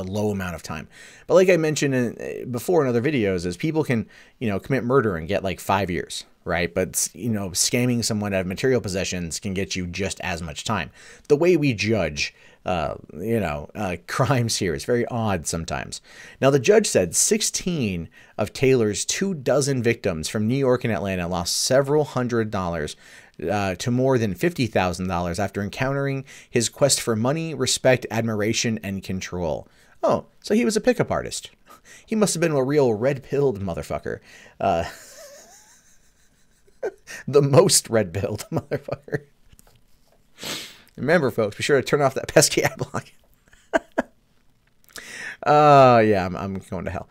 low amount of time. But like I mentioned before in other videos, is people can, commit murder and get like 5 years, right? But, scamming someone out of material possessions can get you just as much time. The way we judge, crimes here is very odd sometimes. Now, the judge said 16 of Taylor's 24 victims from New York and Atlanta lost several $100s to more than $50,000 after encountering his quest for money, respect, admiration, and control. Oh, so he was a pickup artist. He must have been a real red-pilled motherfucker. The most red-pilled motherfucker. Remember, folks, be sure to turn off that pesky ad block. Yeah, I'm going to hell.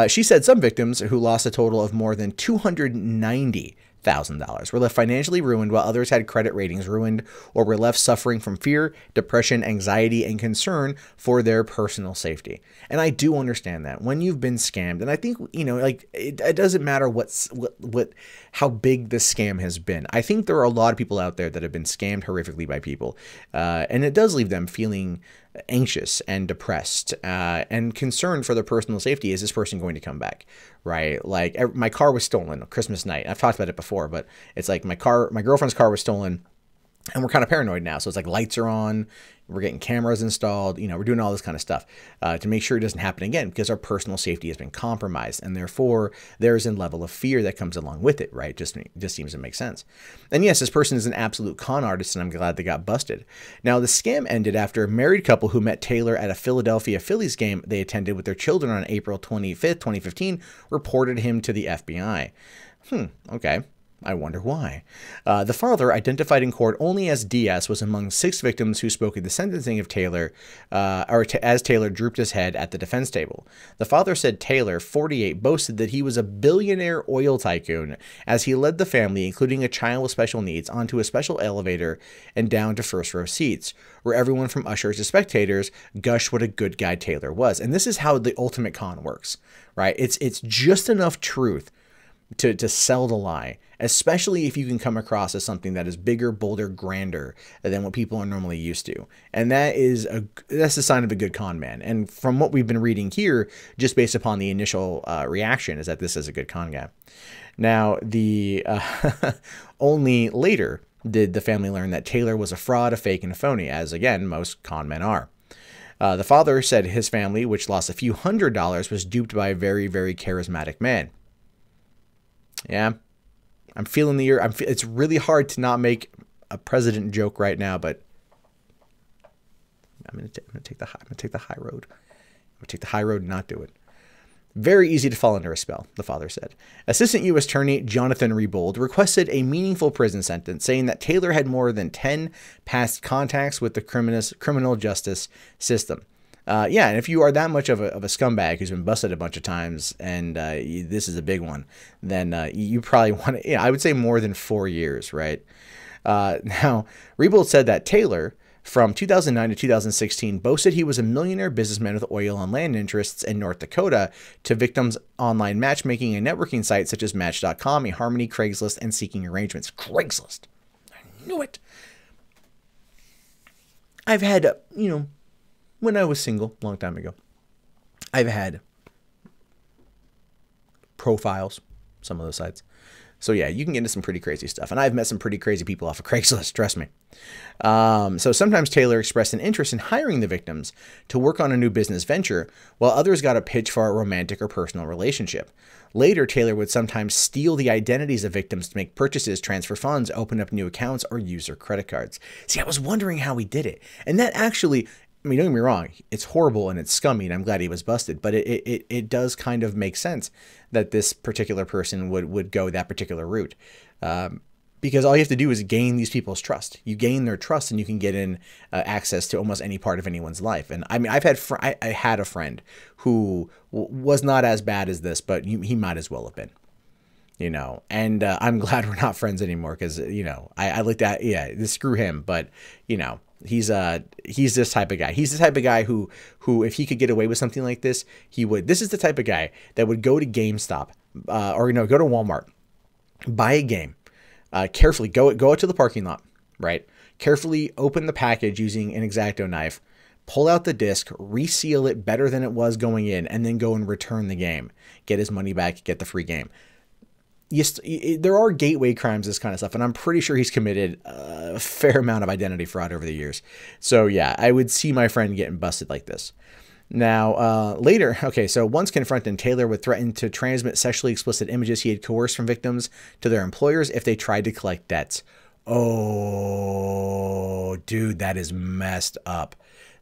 She said some victims who lost a total of more than $290,000 were left financially ruined, while others had credit ratings ruined or were left suffering from fear, depression, anxiety, and concern for their personal safety. And I do understand that when you've been scammed, and I think, it doesn't matter how big the scam has been. I think there are a lot of people out there that have been scammed horrifically by people. And it does leave them feeling anxious and depressed and concerned for their personal safety. Is this person going to come back? Right? Like, my car was stolen on Christmas night. I've talked about it before, but it's like my girlfriend's car was stolen, and we're kind of paranoid now. So it's like lights are on, we're getting cameras installed, we're doing all this kind of stuff to make sure it doesn't happen again, because our personal safety has been compromised, and therefore there's a level of fear that comes along with it, right? Just seems to make sense. And yes, this person is an absolute con artist, and I'm glad they got busted. Now, the scam ended after a married couple who met Taylor at a Philadelphia Phillies game they attended with their children on April 25th, 2015, reported him to the FBI. Okay. I wonder why. The father, identified in court only as DS, was among 6 victims who spoke at the sentencing of Taylor, as Taylor drooped his head at the defense table. The father said Taylor, 48, boasted that he was a billionaire oil tycoon as he led the family, including a child with special needs, onto a special elevator and down to first row seats, where everyone from ushers to spectators gushed what a good guy Taylor was. And this is how the ultimate con works, right? It's just enough truth to sell the lie, especially if you can come across as something that is bigger, bolder, grander than what people are normally used to. And that's a sign of a good con man. And from what we've been reading here, just based upon the initial reaction, is that this is a good con guy. Now, only later did the family learn that Taylor was a fraud, a fake, and a phony, as again, most con men are. The father said his family, which lost a few $100s, was duped by a very, very charismatic man. Yeah, I'm feeling the year. It's really hard to not make a president joke right now, but I'm gonna take the high road. I'm gonna take the high road and not do it. Very easy to fall under a spell, the father said. Assistant U.S. Attorney Jonathan Rebold requested a meaningful prison sentence, saying that Taylor had more than 10 past contacts with the criminal justice system. Yeah, and if you are that much of a scumbag who's been busted a bunch of times, and this is a big one, then you probably want to, I would say more than 4 years, right? Now, Rebold said that Taylor, from 2009 to 2016, boasted he was a millionaire businessman with oil and land interests in North Dakota to victims' online matchmaking and networking sites such as Match.com, eHarmony, Craigslist, and Seeking Arrangements. Craigslist. I knew it. I've had, when I was single, a long time ago, I've had profiles, some of those sites. So yeah, you can get into some pretty crazy stuff. And I've met some pretty crazy people off of Craigslist, trust me. So sometimes Taylor expressed an interest in hiring the victims to work on a new business venture, while others got a pitch for a romantic or personal relationship. Later, Taylor would sometimes steal the identities of victims to make purchases, transfer funds, open up new accounts, or use their credit cards. See, I was wondering how he did it. And that actually, don't get me wrong, it's horrible and it's scummy, and I'm glad he was busted, but it does kind of make sense that this particular person would go that particular route. Because all you have to do is gain these people's trust. You gain their trust and you can get in access to almost any part of anyone's life. And I mean, I had a friend who was not as bad as this, but he might as well have been. And I'm glad we're not friends anymore, because, I looked at, screw him, but, he's this type of guy. He's the type of guy who if he could get away with something like this, he would. This is the type of guy that would go to GameStop, or no, go to Walmart, buy a game, carefully go out to the parking lot, right? Carefully open the package using an X-Acto knife, pull out the disc, reseal it better than it was going in, and then go and return the game. Get his money back, get the free game. Yes, there are gateway crimes, this kind of stuff, and I'm pretty sure he's committed a fair amount of identity fraud over the years. So yeah, I would see my friend getting busted like this. Now, later, okay, so once confronted, Taylor would threaten to transmit sexually explicit images he had coerced from victims to their employers if they tried to collect debts. Oh, dude, that is messed up.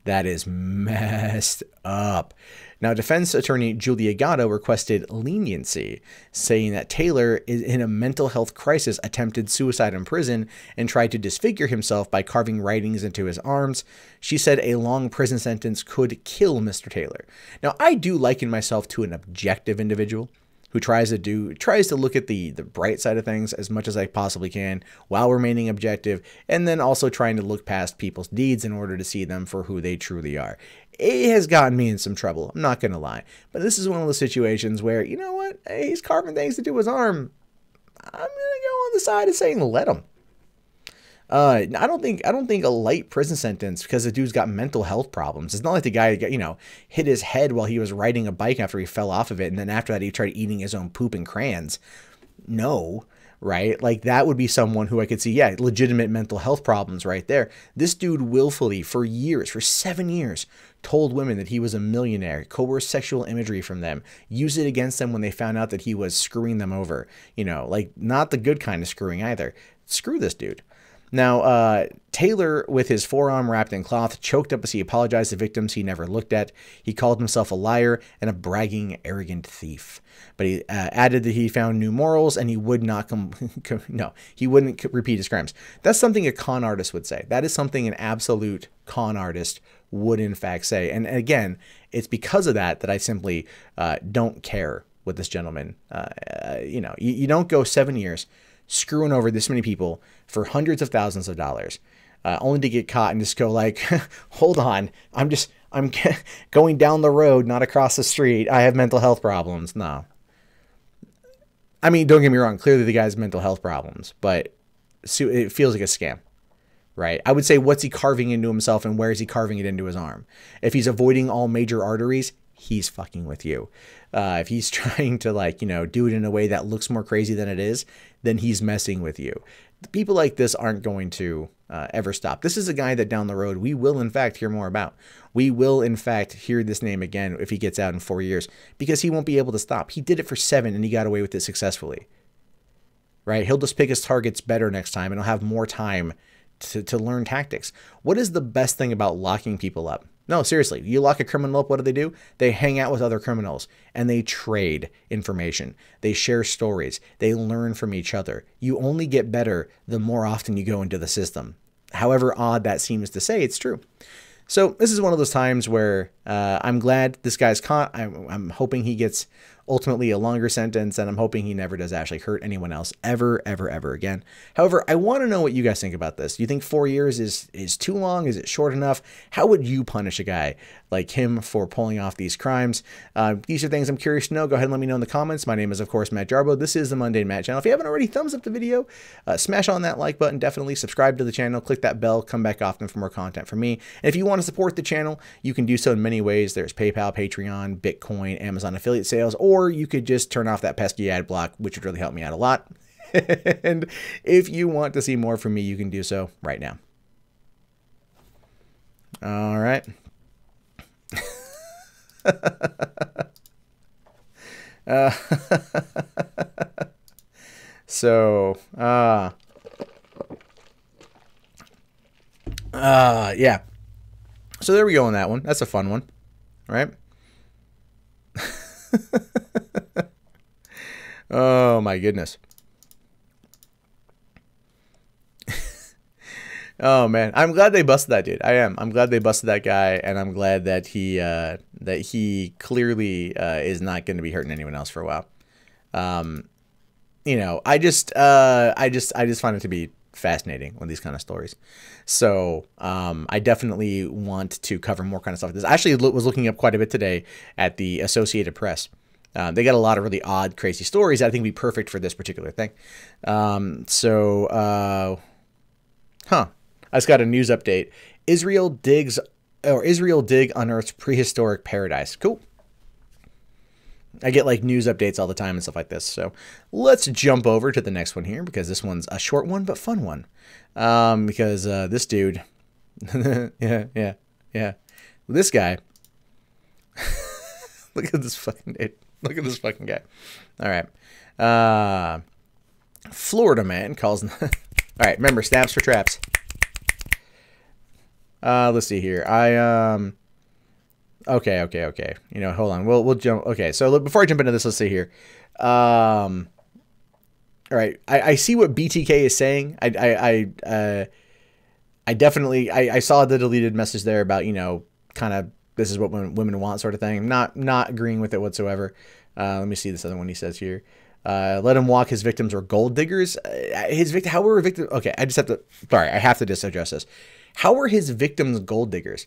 That is messed up. Now, defense attorney Julia Gatto requested leniency, saying that Taylor is in a mental health crisis, attempted suicide in prison, and tried to disfigure himself by carving writings into his arms. She said a long prison sentence could kill Mr. Taylor. Now, I do liken myself to an objective individual who tries to look at the bright side of things as much as I possibly can while remaining objective, and then also trying to look past people's deeds in order to see them for who they truly are. It has gotten me in some trouble, I'm not going to lie. But this is one of those situations where, you know what, hey, he's carving things into his arm. I'm going to go on the side of saying let him. I don't think a light prison sentence because the dude's got mental health problems. It's not like the guy, you know, hit his head while he was riding a bike after he fell off of it, and then after that he tried eating his own poop and crayons. No, right? Like that would be someone who I could see, yeah, legitimate mental health problems right there. This dude willfully for years, for 7 years, told women that he was a millionaire, coerced sexual imagery from them, used it against them when they found out that he was screwing them over. You know, like not the good kind of screwing either. Screw this dude. Now, Taylor, with his forearm wrapped in cloth, choked up as he apologized to victims he never looked at. He called himself a liar and a bragging, arrogant thief. But he added that he found new morals and he would not he wouldn't repeat his crimes. That's something a con artist would say. That is something an absolute con artist would in fact say. And again, it's because of that I simply don't care with this gentleman. You know, you don't go 7 years screwing over this many people for hundreds of thousands of dollars, only to get caught and just go like, hold on, I'm going down the road, not across the street. I have mental health problems. No. I mean, don't get me wrong. Clearly the guy has mental health problems, but it feels like a scam, right? I would say, what's he carving into himself and where is he carving it into his arm? If he's avoiding all major arteries, he's fucking with you. If he's trying to, like, you know, do it in a way that looks more crazy than it is, then he's messing with you. People like this aren't going to ever stop. This is a guy that down the road we will in fact hear more about. We will in fact hear this name again if he gets out in 4 years, because he won't be able to stop. He did it for 7 and he got away with it successfully. Right? He'll just pick his targets better next time and he'll have more time to learn tactics. What is the best thing about locking people up? No, seriously, you lock a criminal up, what do? They hang out with other criminals and they trade information. They share stories. They learn from each other. You only get better the more often you go into the system. However odd that seems to say, it's true. So this is one of those times where I'm glad this guy's caught. I'm hoping he gets ultimately a longer sentence, and I'm hoping he never does actually hurt anyone else ever, ever, ever again. However, I want to know what you guys think about this. Do you think 4 years is too long? Is it short enough? How would you punish a guy like him for pulling off these crimes? These are things I'm curious to know. Go ahead and let me know in the comments. My name is, of course, Matt Jarbo. This is the Mundane Matt channel. If you haven't already, thumbs up the video, smash on that like button, definitely subscribe to the channel, click that bell, come back often for more content from me. And if you want to support the channel, you can do so in many ways. There's PayPal, Patreon, Bitcoin, Amazon affiliate sales, or you could just turn off that pesky ad block, which would really help me out a lot. And if you want to see more from me, you can do so right now. All right. Yeah. So there we go on that one. That's a fun one, right? Oh my goodness. Oh man, I'm glad they busted that dude. I am. I'm glad they busted that guy, and I'm glad that he clearly is not going to be hurting anyone else for a while. You know, I just find it to be fascinating with these kind of stories. So I definitely want to cover more kind of stuff like this. I actually was looking up quite a bit today at the Associated Press, They got a lot of really odd, crazy stories that I think would be perfect for this particular thing. I just got a news update. Israel dig unearths prehistoric paradise. Cool. I get like news updates all the time and stuff like this. So let's jump over to the next one here, because this one's a short one but fun one. Because this dude, yeah. This guy. Look at this fucking dude. Look at this fucking guy. All right. Florida man calls. All right. Remember, snaps for traps. Let's see here. Okay. You know, hold on. We'll jump. Okay. So before I jump into this, let's see here. All right. I see what BTK is saying. I definitely, I saw the deleted message there about, you know, kind of, this is what women want sort of thing. I'm not agreeing with it whatsoever. Let me see this other one he says here. Let him walk. His victims were gold diggers. How were victims? Okay, I have to just address this. How were his victims gold diggers?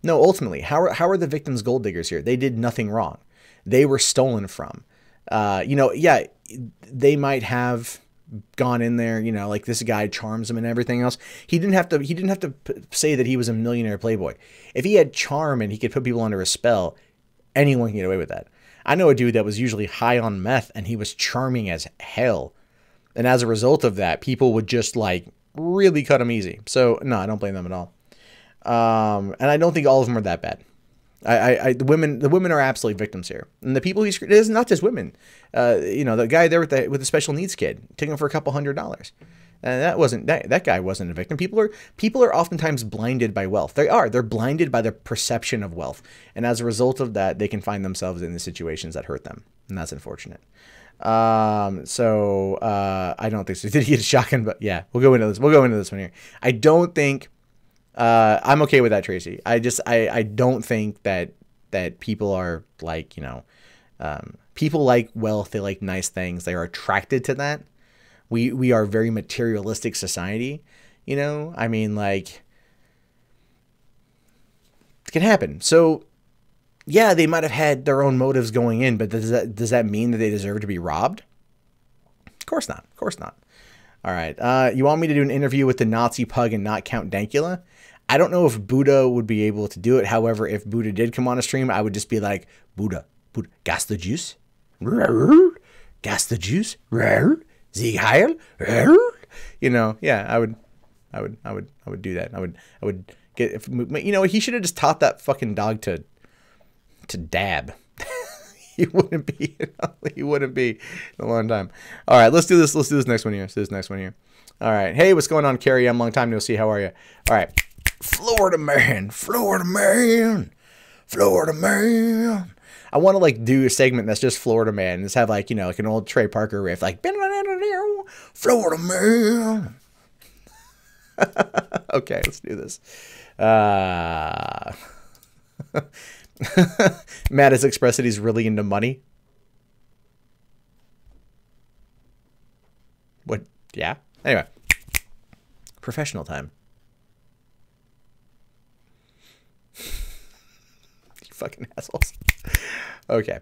No, ultimately, how are the victims gold diggers here? They did nothing wrong. They were stolen from. You know, yeah, they might have gone in there, you know, like this guy charms them and everything else. He didn't have to say that he was a millionaire playboy. If he had charm and he could put people under a spell, anyone can get away with that. I know a dude that was usually high on meth and he was charming as hell. And as a result of that, people would just like really cut him easy. So no, I don't blame them at all. And I don't think all of them are that bad. The women are absolutely victims here, and the people it is not just women. You know, the guy there with the special needs kid, took him for a couple $100, and that guy wasn't a victim. People are oftentimes blinded by wealth. They're blinded by the perception of wealth, and as a result of that, they can find themselves in the situations that hurt them, and that's unfortunate. So I don't think so. Did he get a shotgun? But yeah, we'll go into this one here. I don't think. I'm okay with that, Tracy. I don't think that people are like, you know, people like wealth. They like nice things. They are attracted to that. We are a very materialistic society, you know, I mean, like it can happen. So yeah, they might've had their own motives going in, but does that mean that they deserve to be robbed? Of course not. Of course not. All right. You want me to do an interview with the Nazi pug and not Count Dankula? I don't know if Buddha would be able to do it. However, if Buddha did come on a stream, I would just be like, Buddha, gas the juice? Gas the juice? Sieg Heil? You know, yeah, I would do that. I would get, if, you know, he should have just taught that fucking dog to dab. He wouldn't be in a long time. All right, let's do this. Let's do this next one here. All right. Hey, what's going on, Carrie? I'm long time no see. How are you? All right. Florida man. I want to like do a segment that's just Florida man. Just have like, you know, like an old Trey Parker riff, like Florida man. Okay, let's do this. Matt has expressed that he's really into money. What? Yeah. Anyway, professional time. You fucking assholes. Okay.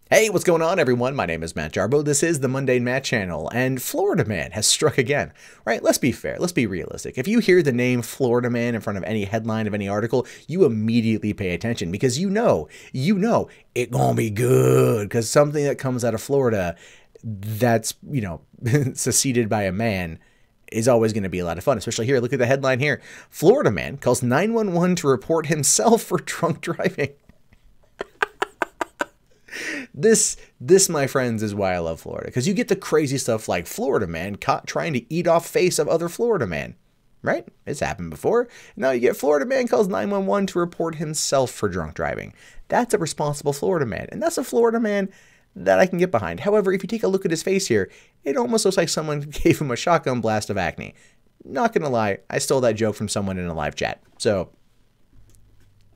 Hey, what's going on, everyone? My name is Matt Jarbo. This is the Mundane Matt channel, and Florida Man has struck again. Right? Let's be fair. Let's be realistic. If you hear the name Florida Man in front of any headline of any article, you immediately pay attention because you know it gonna be good, because something that comes out of Florida that's, you know, seceded by a man is always going to be a lot of fun, especially here. Look at the headline here. Florida man calls 911 to report himself for drunk driving. This, my friends, is why I love Florida, because you get the crazy stuff like Florida man caught trying to eat off face of other Florida man, right? It's happened before. Now you get Florida man calls 911 to report himself for drunk driving. That's a responsible Florida man, and that's a Florida man that I can get behind. However, if you take a look at his face here, it almost looks like someone gave him a shotgun blast of acne. Not gonna lie, I stole that joke from someone in a live chat. So,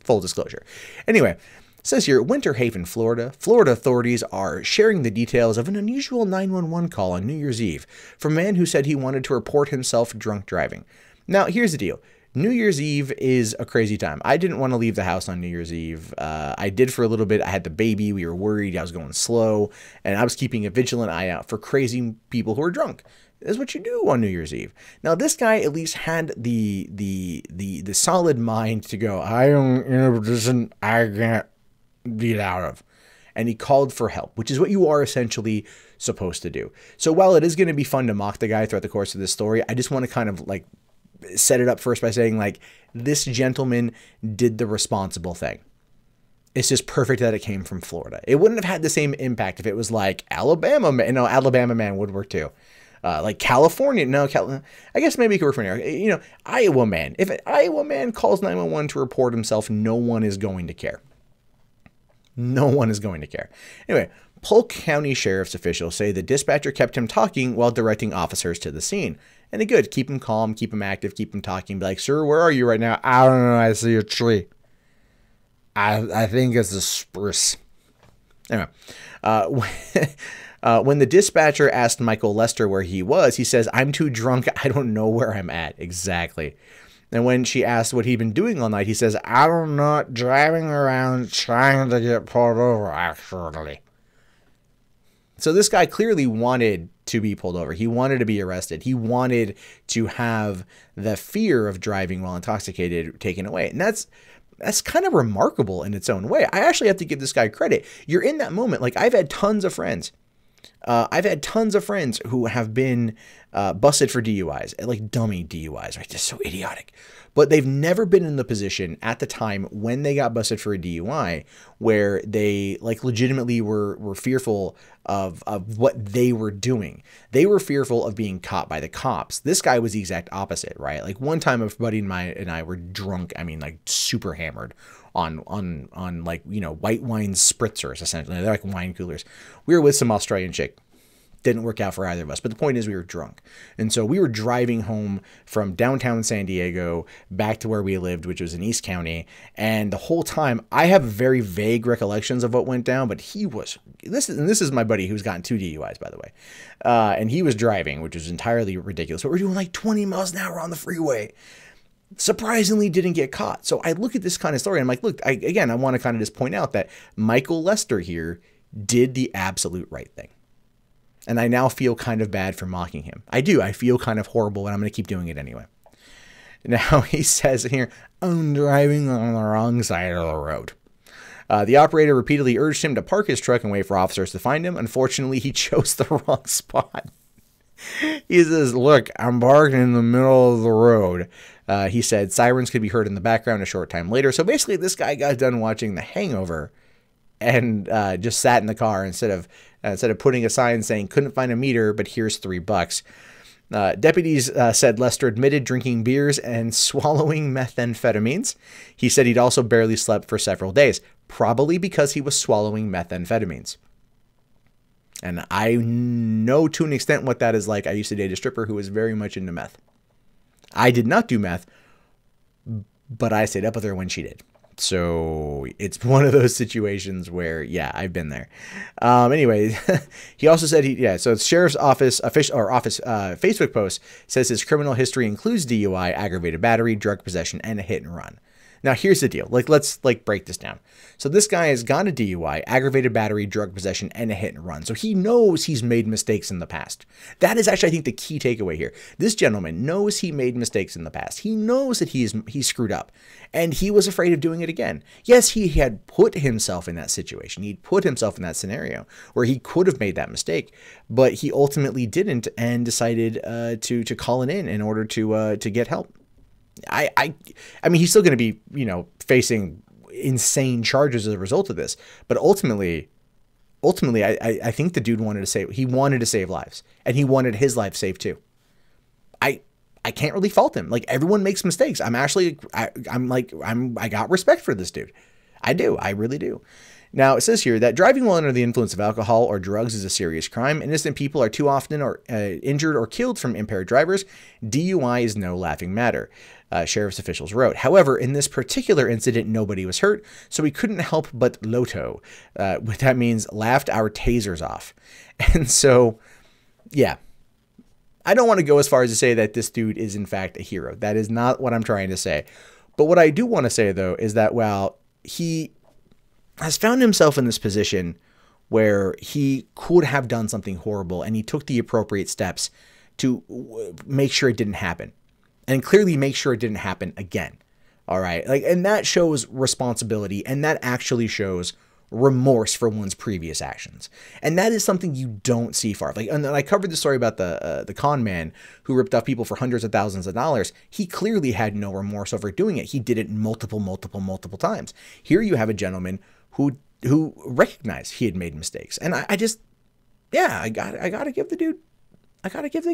full disclosure. Anyway, it says here, Winter Haven, Florida. Florida authorities are sharing the details of an unusual 911 call on New Year's Eve from a man who said he wanted to report himself drunk driving. Now, here's the deal. New Year's Eve is a crazy time. I didn't want to leave the house on New Year's Eve. I did for a little bit. I had the baby. We were worried. I was going slow, and I was keeping a vigilant eye out for crazy people who are drunk. That's what you do on New Year's Eve. Now, this guy at least had the solid mind to go, I am in a position I can't get out of. And he called for help, which is what you are essentially supposed to do. So while it is going to be fun to mock the guy throughout the course of this story, I just want to kind of like set it up first by saying, like, this gentleman did the responsible thing. It's just perfect that it came from Florida. It wouldn't have had the same impact if it was like Alabama. No, Alabama man would work too. Like California. No, I guess maybe it could work for New York. You know, Iowa man. If an Iowa man calls 911 to report himself, no one is going to care. No one is going to care. Anyway, Polk County Sheriff's officials say the dispatcher kept him talking while directing officers to the scene. And good, keep him calm, keep him active, keep him talking. Be like, sir, where are you right now? I don't know. I see a tree. I think it's a spruce. Anyway, when the dispatcher asked Michael Lester where he was, he says, I'm too drunk. I don't know where I'm at. Exactly. And when she asked what he'd been doing all night, he says, I'm not driving around trying to get pulled over, actually. So this guy clearly wanted to be pulled over. He wanted to be arrested. He wanted to have the fear of driving while intoxicated taken away. And that's kind of remarkable in its own way. I actually have to give this guy credit. You're in that moment. Like, I've had tons of friends. Who have been busted for DUIs, like dummy DUIs, right? Just so idiotic. But they've never been in the position at the time when they got busted for a DUI where they like legitimately were fearful of what they were doing. They were fearful of being caught by the cops. This guy was the exact opposite, right? Like one time a buddy and I were drunk. I mean, like super hammered on like, you know, white wine spritzers, essentially. They're like wine coolers. We were with some Australian chick. Didn't work out for either of us. But the point is we were drunk. And so we were driving home from downtown San Diego back to where we lived, which was in East County. And the whole time, I have very vague recollections of what went down, but he was, this is my buddy who's gotten 2 DUIs, by the way. And he was driving, which was entirely ridiculous. But we're doing like 20 miles an hour on the freeway. Surprisingly didn't get caught. So I look at this kind of story and I'm like, look, I want to kind of just point out that Michael Lester here did the absolute right thing. And I now feel kind of bad for mocking him. I do. I feel kind of horrible, and I'm going to keep doing it anyway. Now, he says here, I'm driving on the wrong side of the road. The operator repeatedly urged him to park his truck and wait for officers to find him. Unfortunately, he chose the wrong spot. He says, look, I'm parked in the middle of the road. He said sirens could be heard in the background a short time later. So basically, this guy got done watching The Hangover and just sat in the car instead of putting a sign saying couldn't find a meter, but here's $3. Deputies said Lester admitted drinking beers and swallowing methamphetamines. He said he'd also barely slept for several days, probably because he was swallowing methamphetamines. And I know to an extent what that is like. I used to date a stripper who was very much into meth. I did not do meth, but I stayed up with her when she did. So it's one of those situations where, yeah, I've been there. Anyway, he also said so the sheriff's office Facebook post says his criminal history includes DUI, aggravated battery, drug possession, and a hit and run. Now, here's the deal. Let's break this down. So this guy has got a DUI, aggravated battery, drug possession, and a hit and run. So he knows he's made mistakes in the past. That is actually, I think, the key takeaway here. This gentleman knows he made mistakes in the past. He knows that he screwed up, and he was afraid of doing it again. Yes, he had put himself in that situation. He'd put himself in that scenario where he could have made that mistake, but he ultimately didn't and decided to call it in order to get help. I mean, he's still going to be, facing insane charges as a result of this. But ultimately, I think the dude wanted to save lives, and he wanted his life saved too. I can't really fault him. Like, everyone makes mistakes. I got respect for this dude. I do. I really do. Now, it says here that driving while under the influence of alcohol or drugs is a serious crime. Innocent people are too often injured or killed from impaired drivers. DUI is no laughing matter, sheriff's officials wrote. However, in this particular incident, nobody was hurt, so we couldn't help but LOTO. What that means, laughed our tasers off. And so, yeah, I don't want to go as far as to say that this dude is in fact a hero. That is not what I'm trying to say. But what I do want to say, though, is that while he has found himself in this position where he could have done something horrible and he took the appropriate steps to make sure it didn't happen and clearly make sure it didn't happen again. All right. Like, and that shows responsibility, and that actually shows remorse for one's previous actions. And that is something you don't see far. Like, and I covered the story about the con man who ripped off people for hundreds of thousands of dollars. He clearly had no remorse over doing it. He did it multiple times. Here you have a gentleman who recognized he had made mistakes. And I just, yeah, I gotta give the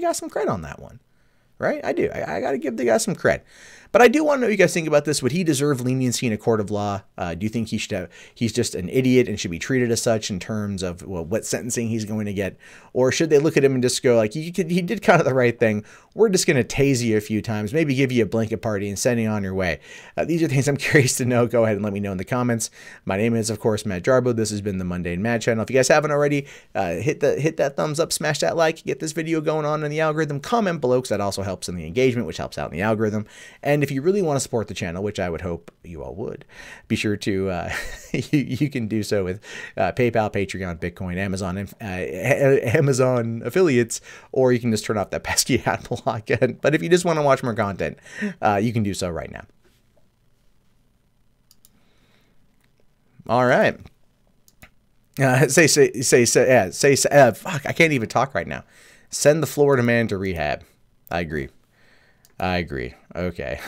guy some credit on that one. Right? I do. I got to give the guy some cred. But I do want to know what you guys think about this. Would he deserve leniency in a court of law? Do you think he should have, he's just an idiot and should be treated as such in terms of, well, what sentencing he's going to get? Or should they look at him and just go like, he did kind of the right thing. We're just going to tase you a few times, maybe give you a blanket party and send you on your way. These are things I'm curious to know. Go ahead and let me know in the comments. My name is, of course, Matt Jarbo. This has been the Mundane Mad Channel. If you guys haven't already, hit that thumbs up, smash that like, get this video going on in the algorithm. Comment below because that also helps in the engagement, which helps out in the algorithm. And if you really want to support the channel, which I would hope you all would, be sure to you can do so with PayPal, Patreon, Bitcoin, Amazon affiliates, or you can just turn off that pesky ad block. But if you just want to watch more content, you can do so right now. All right. Fuck, I can't even talk right now. Send the Florida man to rehab. I agree. Okay.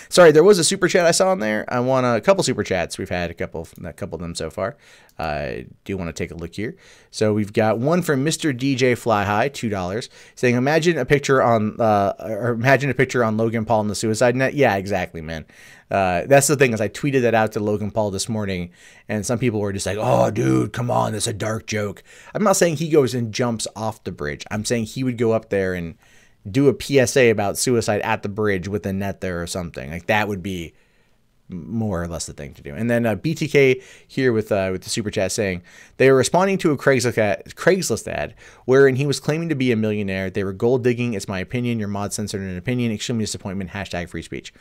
Sorry, there was a super chat I saw in there. I want a couple super chats. We've had a couple of them so far. I do want to take a look here. So we've got one from Mr. DJ Fly High, $2, saying, imagine a picture on Logan Paul in the suicide net. Yeah, exactly, man. That's the thing, is I tweeted that out to Logan Paul this morning, and some people were just like, oh, dude, come on, that's a dark joke. I'm not saying he goes and jumps off the bridge. I'm saying he would go up there and do a PSA about suicide at the bridge with a net there or something. Like, that would be more or less the thing to do. And then BTK here with the super chat saying they were responding to a Craigslist ad wherein he was claiming to be a millionaire. They were gold digging. It's my opinion. Your mod censored an opinion. Extremely disappointment. # free speech.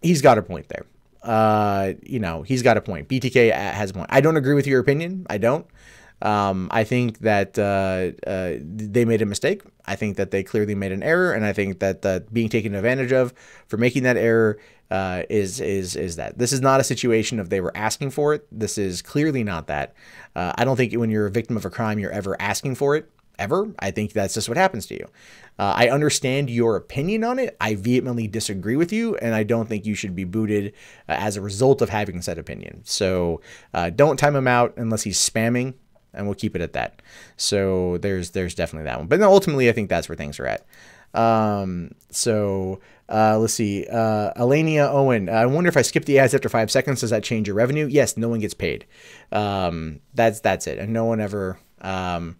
He's got a point there. You know, he's got a point. BTK has a point. I don't agree with your opinion. I don't. I think that they made a mistake. I think that they clearly made an error, and I think that being taken advantage of for making that error is that. This is not a situation of they were asking for it. This is clearly not that. I don't think when you're a victim of a crime, you're ever asking for it, ever. I think that's just what happens to you. I understand your opinion on it. I vehemently disagree with you, and I don't think you should be booted as a result of having said opinion. So don't time him out unless he's spamming. And we'll keep it at that. So there's definitely that one. But no, ultimately, I think that's where things are at. Let's see. Alania Owen. I wonder if I skip the ads after 5 seconds, does that change your revenue? Yes, no one gets paid. That's it. And no one ever no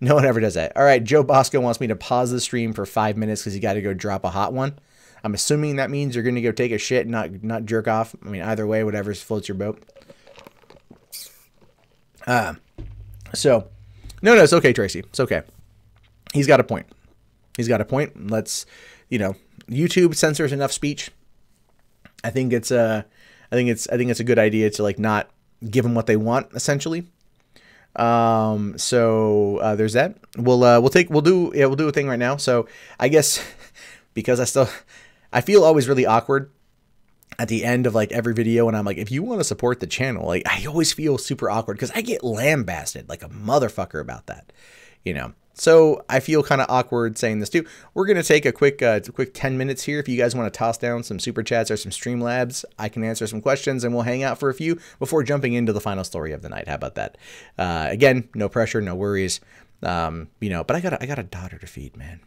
one ever does that. All right, Joe Bosco wants me to pause the stream for 5 minutes because you got to go drop a hot one. I'm assuming that means you're going to go take a shit and not jerk off. I mean, either way, whatever floats your boat. No, it's okay, Tracy. It's okay. He's got a point. Let's, YouTube censors enough speech. I think it's a good idea to like not give them what they want, essentially. There's that. We'll do a thing right now. So I guess because I feel always really awkward at the end of like every video, and I'm like, if you want to support the channel, like I always feel super awkward because I get lambasted like a motherfucker about that, So I feel kind of awkward saying this too. We're gonna take a quick 10 minutes here. If you guys want to toss down some super chats or some Streamlabs, I can answer some questions and we'll hang out for a few before jumping into the final story of the night. How about that? Again, no pressure, no worries. But I got a daughter to feed, man.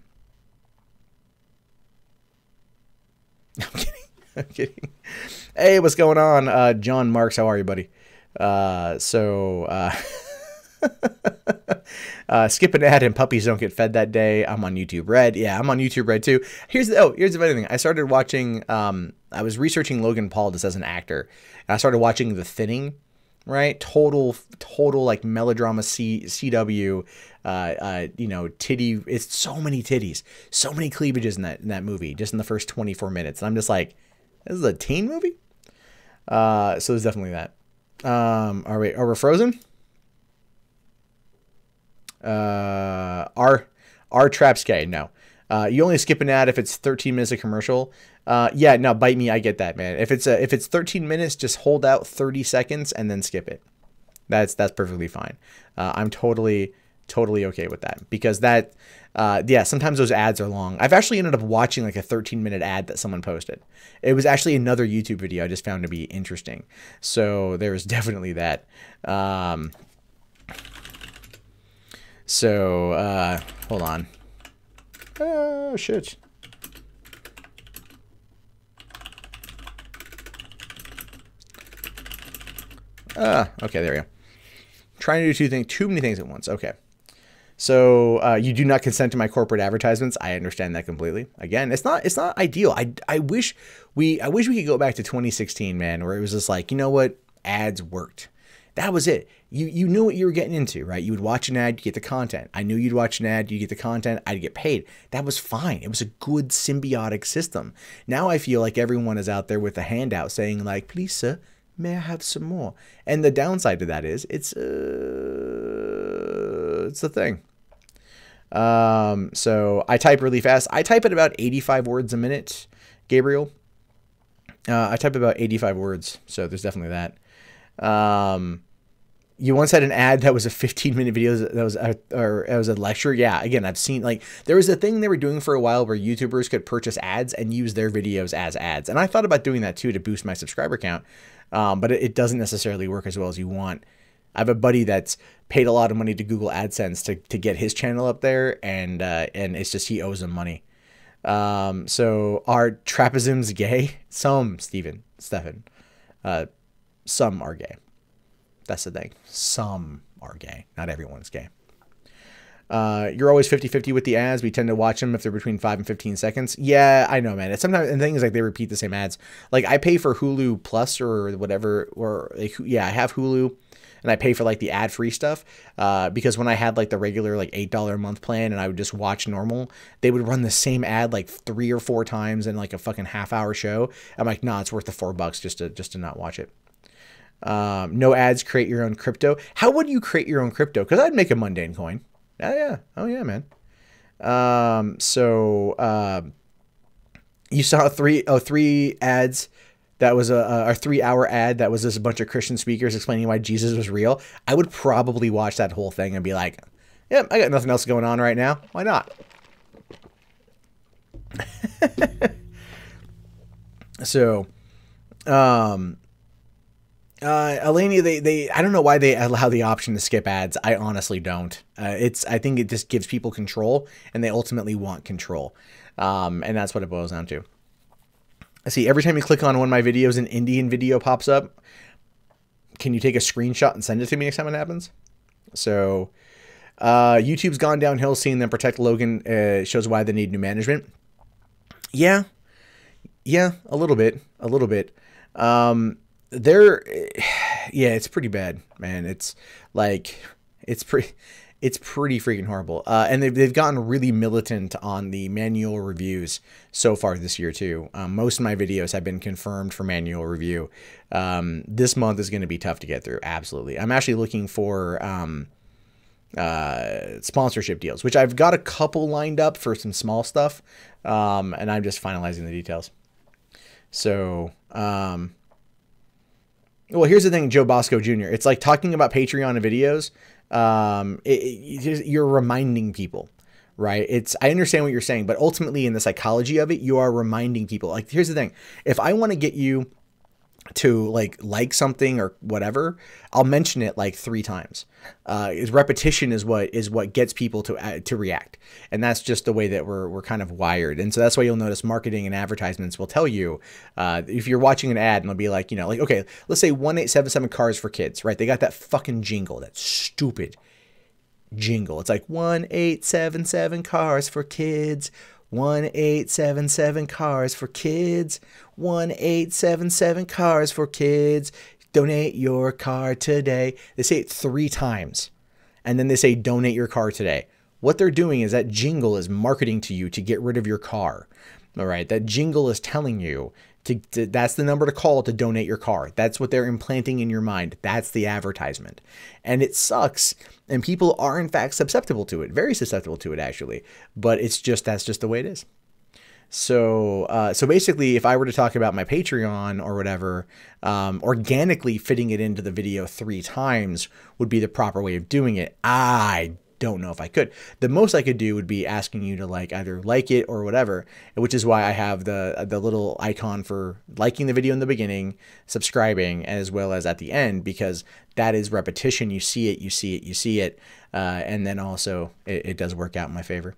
I'm kidding. I'm kidding. Hey, what's going on? John Marks, how are you, buddy? Skip an ad and puppies don't get fed that day. I'm on YouTube Red. Yeah, I'm on YouTube Red too. Here's the funny thing. I started watching, I was researching Logan Paul just as an actor, and I started watching The Thinning, right? Total like melodrama CW, you know, titty. It's so many titties, so many cleavages in that movie, just in the first 24 minutes. And I'm just like, this is a teen movie. So there's definitely that. Are we frozen? Our traps gay. No. You only skip an ad if it's 13 minutes of commercial. Yeah, no, bite me. I get that, man. If it's 13 minutes, just hold out 30 seconds and then skip it. That's perfectly fine. I'm totally okay with that, because that, yeah, sometimes those ads are long. I've actually ended up watching like a 13-minute ad that someone posted. It was actually another YouTube video I just found to be interesting. So there was definitely that. Hold on. Oh, shit. Okay, there we go. Trying to do too many things at once. Okay. So you do not consent to my corporate advertisements. I understand that completely. Again, it's not ideal. I wish we could go back to 2016, man, where it was just like, you know what, ads worked. That was it. You knew what you were getting into, right? You would watch an ad, you get the content. I knew you'd watch an ad, you get the content, I'd get paid. That was fine. It was a good symbiotic system. Now I feel like everyone is out there with a handout saying like, please, sir, may I have some more? And the downside to that is it's the thing. So I type really fast. I type at about 85 words a minute, Gabriel. I type about 85 words. So there's definitely that. You once had an ad that was a 15-minute video that was it was a lecture. Yeah, again, I've seen, like, there was a thing they were doing for a while where YouTubers could purchase ads and use their videos as ads. And I thought about doing that too to boost my subscriber count. But it doesn't necessarily work as well as you want. I have a buddy that's paid a lot of money to Google AdSense to get his channel up there, and it's just, he owes them money. So are trapeziums gay? Some, Stephen. Some are gay. That's the thing. Some are gay. Not everyone's gay. You're always 50-50 with the ads. We tend to watch them if they're between 5 and 15 seconds. Yeah, I know, man. It's sometimes, and the thing is, like, they repeat the same ads. Like, I pay for Hulu Plus or whatever, or like, yeah, I have Hulu, and I pay for like the ad-free stuff, because when I had like the regular like $8 a month plan and I would just watch normal, they would run the same ad like 3 or 4 times in like a fucking half-hour show. I'm like, nah, it's worth the $4 just to not watch it. No ads, create your own crypto. How would you create your own crypto? Because I'd make a mundane coin. Yeah. Oh yeah, man. You saw three ads. That was a 3-hour ad that was just a bunch of Christian speakers explaining why Jesus was real. I would probably watch that whole thing and be like, yeah, I got nothing else going on right now. Why not? So, Eleni, I don't know why they allow the option to skip ads. I honestly don't. I think it just gives people control, and they ultimately want control. And that's what it boils down to. I see, every time you click on one of my videos, an Indian video pops up. Can you take a screenshot and send it to me next time it happens? So, YouTube's gone downhill. Seeing them protect Logan shows why they need new management. Yeah, a little bit. It's pretty bad, man. It's pretty freaking horrible. And they've gotten really militant on the manual reviews so far this year too. Most of my videos have been confirmed for manual review. This month is going to be tough to get through. Absolutely. I'm actually looking for sponsorship deals, which I've got a couple lined up for some small stuff. And I'm just finalizing the details. So, well, here's the thing, Joe Bosco Jr. It's like talking about Patreon and videos. You're reminding people, right? I understand what you're saying, but ultimately in the psychology of it, you are reminding people. Like, here's the thing. If I want to get you to like something or whatever, I'll mention it like 3 times. Repetition is what gets people to react. And that's just the way that we're kind of wired. And so that's why you'll notice marketing and advertisements will tell you, if you're watching an ad and it'll be like, like, okay, let's say 1877 cars for kids, right? They got that fucking jingle, that stupid jingle. It's like 1877 cars for kids, 1877 cars for kids, 1877 cars for kids. donate your car today. They say it 3 times. And then they say, donate your car today. What they're doing is that jingle is marketing to you to get rid of your car. All right. That jingle is telling you that's the number to call to donate your car. That's what they're implanting in your mind. That's the advertisement. And it sucks. And people are in fact susceptible to it, very susceptible to it actually. But that's just the way it is. So, so basically, if I were to talk about my Patreon or whatever, organically fitting it into the video 3 times would be the proper way of doing it. I don't know if I could. The most I could do would be asking you to either like it or whatever, which is why I have the little icon for liking the video in the beginning, subscribing, as well as at the end, because that is repetition. You see it, you see it, you see it. And then also it does work out in my favor.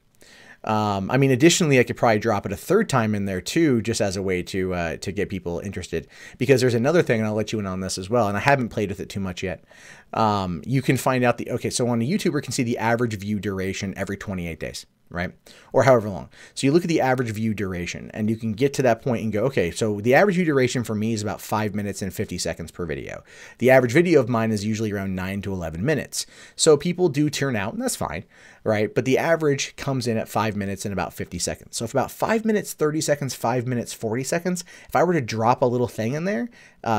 I mean, additionally, I could probably drop it a 3rd time in there too, just as a way to get people interested, because there's another thing, and I'll let you in on this as well. And I haven't played with it too much yet. You can find out so on a YouTuber can see the average view duration every 28 days, right? Or however long. So you look at the average view duration and you can get to that point and go, okay, so the average view duration for me is about 5 minutes and 50 seconds per video. The average video of mine is usually around 9 to 11 minutes. So people do turn out, and that's fine, right? But the average comes in at 5 minutes and about 50 seconds. So if about 5 minutes, 30 seconds, 5 minutes, 40 seconds, if I were to drop a little thing in there,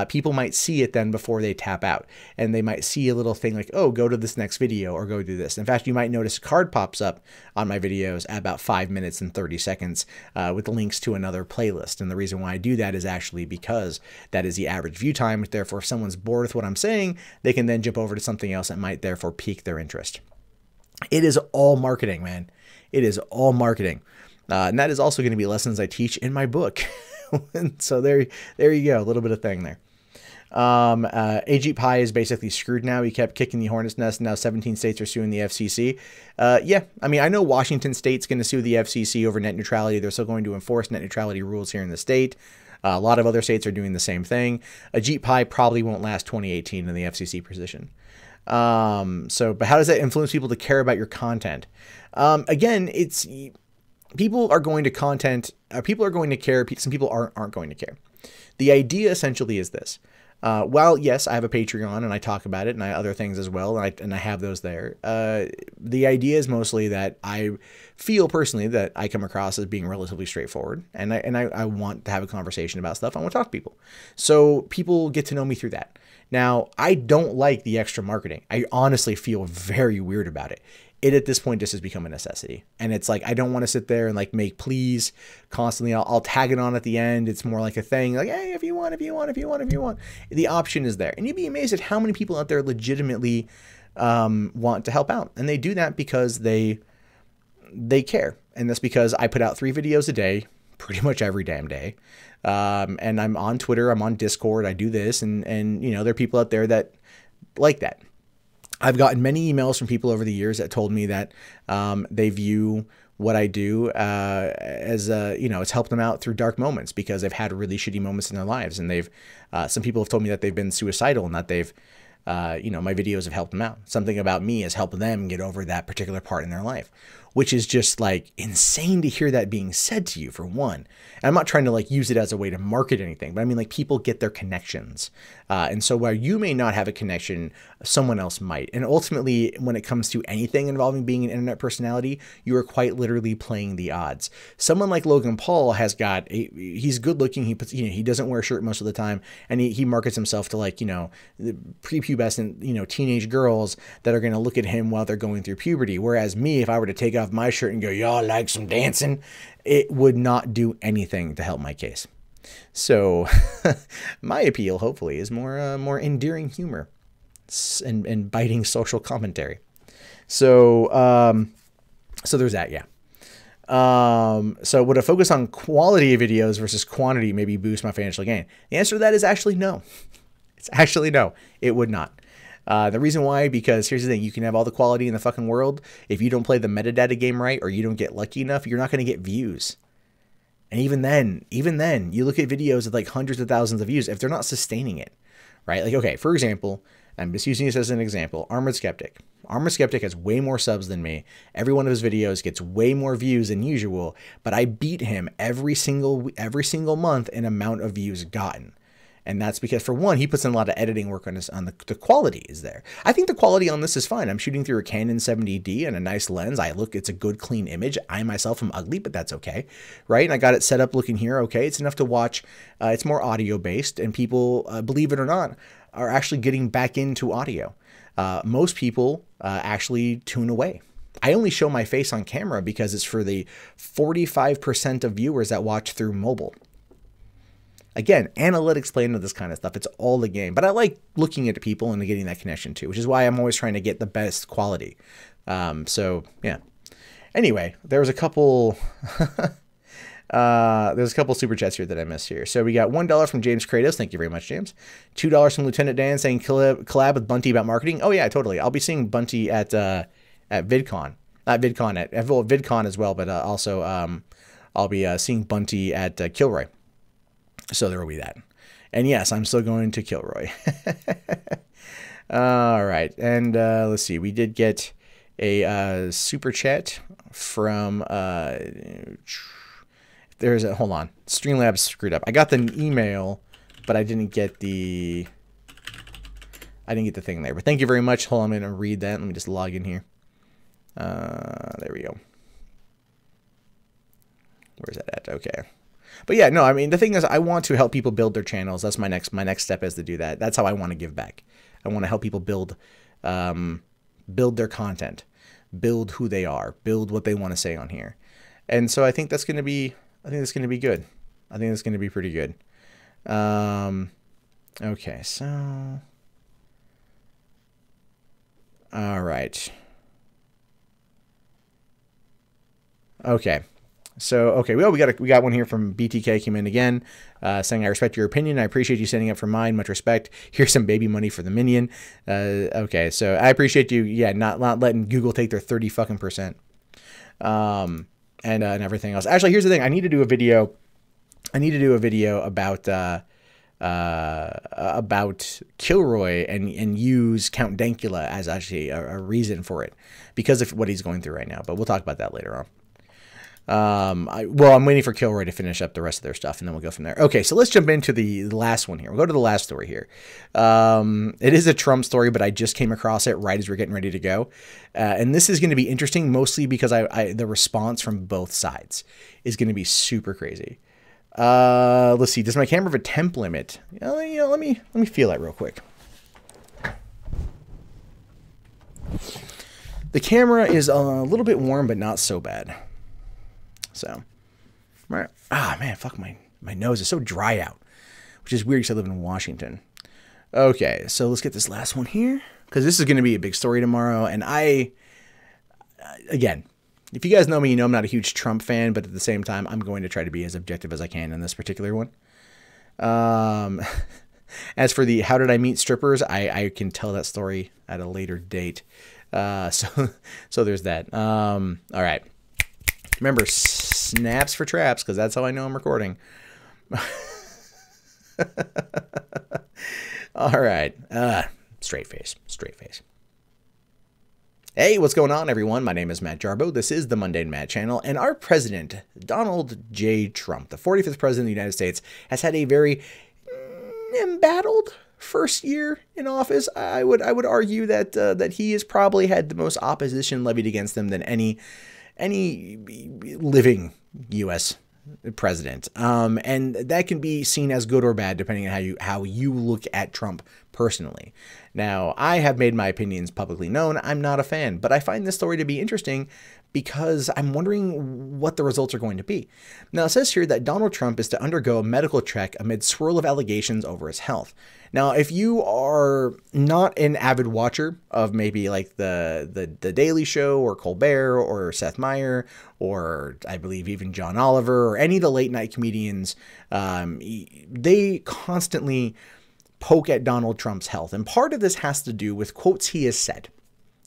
people might see it then before they tap out. And they might see a little thing like, oh, go to this next video or go do this. In fact, you might notice a card pops up on my videos at about 5 minutes and 30 seconds with links to another playlist. And the reason why I do that is actually because that is the average view time. Therefore, if someone's bored with what I'm saying, they can then jump over to something else that might therefore pique their interest. It is all marketing, man. It is all marketing. And that is also going to be lessons I teach in my book. So there you go. A little bit of thing there. Ajit Pai is basically screwed now. He kept kicking the hornet's nest. Now 17 states are suing the FCC. Yeah, I mean, I know Washington State's going to sue the FCC over net neutrality. They're still going to enforce net neutrality rules here in the state. A lot of other states are doing the same thing. Ajit Pai probably won't last 2018 in the FCC position. But how does that influence people to care about your content? Again, people are going to care. Some people aren't going to care. The idea essentially is this. While yes, I have a Patreon and I talk about it and I other things as well, and I have those there. The idea is mostly that I feel personally that I come across as being relatively straightforward, and I want to have a conversation about stuff. I want to talk to people, so people get to know me through that. Now, I don't like the extra marketing. I honestly feel very weird about it. It at this point just has become a necessity. And it's like, I don't want to sit there and make pleas constantly. I'll tag it on at the end. It's more like a thing like, hey, if you want. The option is there. And you'd be amazed at how many people out there legitimately want to help out. And they do that because they care. And that's because I put out 3 videos a day, pretty much every damn day. And I'm on Twitter, I'm on Discord, I do this. And there are people out there that like that. I've gotten many emails from people over the years that told me that they view what I do as it's helped them out through dark moments because they've had really shitty moments in their lives, and some people have told me that they've been suicidal and that they've my videos have helped them out. Something about me has helped them get over that particular part in their life, which is just insane to hear that being said to you, for one. And I'm not trying to use it as a way to market anything, but I mean, people get their connections. And so while you may not have a connection, someone else might. And ultimately, when it comes to anything involving being an internet personality, you are quite literally playing the odds. Someone like Logan Paul he's good looking. He doesn't wear a shirt most of the time, and he markets himself to the prepubescent, teenage girls that are going to look at him while they're going through puberty. Whereas me, if I were to take off my shirt and go, y'all like some dancing, it would not do anything to help my case. So my appeal, hopefully, is more endearing humor and biting social commentary. So there's that. Yeah. So would a focus on quality of videos versus quantity maybe boost my financial gain? The answer to that is actually no. It's actually no, it would not. The reason why, because here's the thing, you can have all the quality in the fucking world. If you don't play the metadata game right, or you don't get lucky enough, you're not going to get views. And even then, you look at videos with hundreds of thousands of views, if they're not sustaining it, right? Okay, for example, I'm just using this as an example, Armored Skeptic. Armored Skeptic has way more subs than me. Every one of his videos gets way more views than usual, but I beat him every single month in amount of views gotten. And that's because, for one, he puts in a lot of editing work on this, on the quality is there. I think the quality on this is fine. I'm shooting through a Canon 70D and a nice lens. It's a good, clean image. I myself am ugly, but that's okay, right? And I got it set up looking here. Okay, it's enough to watch. It's more audio based, and people, believe it or not, are actually getting back into audio. Most people actually tune away. I only show my face on camera because it's for the 45% of viewers that watch through mobile. Again, analytics play into this kind of stuff. It's all the game. But I like looking at people and getting that connection too, which is why I'm always trying to get the best quality. So, yeah. Anyway, there was a couple... there's a couple super chats here that I missed here. So we got $1 from James Kratos. Thank you very much, James. $2 from Lieutenant Dan saying collab with Bunty about marketing. Oh, yeah, totally. I'll be seeing Bunty at VidCon. Not VidCon, at VidCon as well, but also I'll be seeing Bunty at Kilroy. So there will be that. And yes, I'm still going to Kilroy. All right. And let's see. We did get a super chat from... hold on. Streamlabs screwed up. I got the email, but I didn't get the... thing there. But thank you very much. Hold on, I'm going to read that. Let me just log in here. There we go. Where's that at? Okay. But yeah, no, I mean, the thing is, I want to help people build their channels. That's my next step is to do that. That's how I want to give back. I want to help people build their content, build who they are, build what they want to say on here. And so I think that's going to be, good. I think it's going to be pretty good. Okay, so, all right. Okay. So, okay, well, we got one here from BTK came in again, saying, I respect your opinion. I appreciate you standing up for mine. Much respect. Here's some baby money for the minion. Okay, so I appreciate you, yeah, not letting Google take their 30% and everything else. Actually, here's the thing. I need to do a video about Kilroy and use Count Dankula as actually a reason for it because of what he's going through right now. But we'll talk about that later on. I'm waiting for Kilroy to finish up the rest of their stuff, and then we'll go from there. Okay, so let's jump into the last one here. We'll go to the last story here. It is a Trump story, but I just came across it right as we're getting ready to go. And this is going to be interesting, mostly because the response from both sides is going to be super crazy. Let's see. Does my camera have a temp limit? Let me feel that real quick. The camera is a little bit warm, but not so bad. So, man, fuck, my nose is so dry out, which is weird because I live in Washington. Okay, so let's get this last one here, because this is going to be a big story tomorrow. And again, if you guys know me, you know I'm not a huge Trump fan, but at the same time, I'm going to try to be as objective as I can in this particular one. As for the how did I meet strippers, I can tell that story at a later date. So there's that. All right. Remember, snaps for traps, because that's how I know I'm recording. All right. Straight face. Hey, what's going on, everyone? My name is Matt Jarbo. This is the Mundane Matt channel, and our president, Donald J. Trump, the 45th president of the United States, has had a very embattled first year in office. I would argue that he has probably had the most opposition levied against him than any living U.S. president. And that can be seen as good or bad depending on how you look at Trump personally. Now, I have made my opinions publicly known. I'm not a fan, but I find this story to be interesting because I'm wondering what the results are going to be. Now, it says here that Donald Trump is to undergo a medical check amid swirl of allegations over his health. Now, if you are not an avid watcher of maybe like the Daily Show or Colbert or Seth Meyers or I believe even John Oliver or any of the late night comedians, they constantly poke at Donald Trump's health. And part of this has to do with quotes he has said,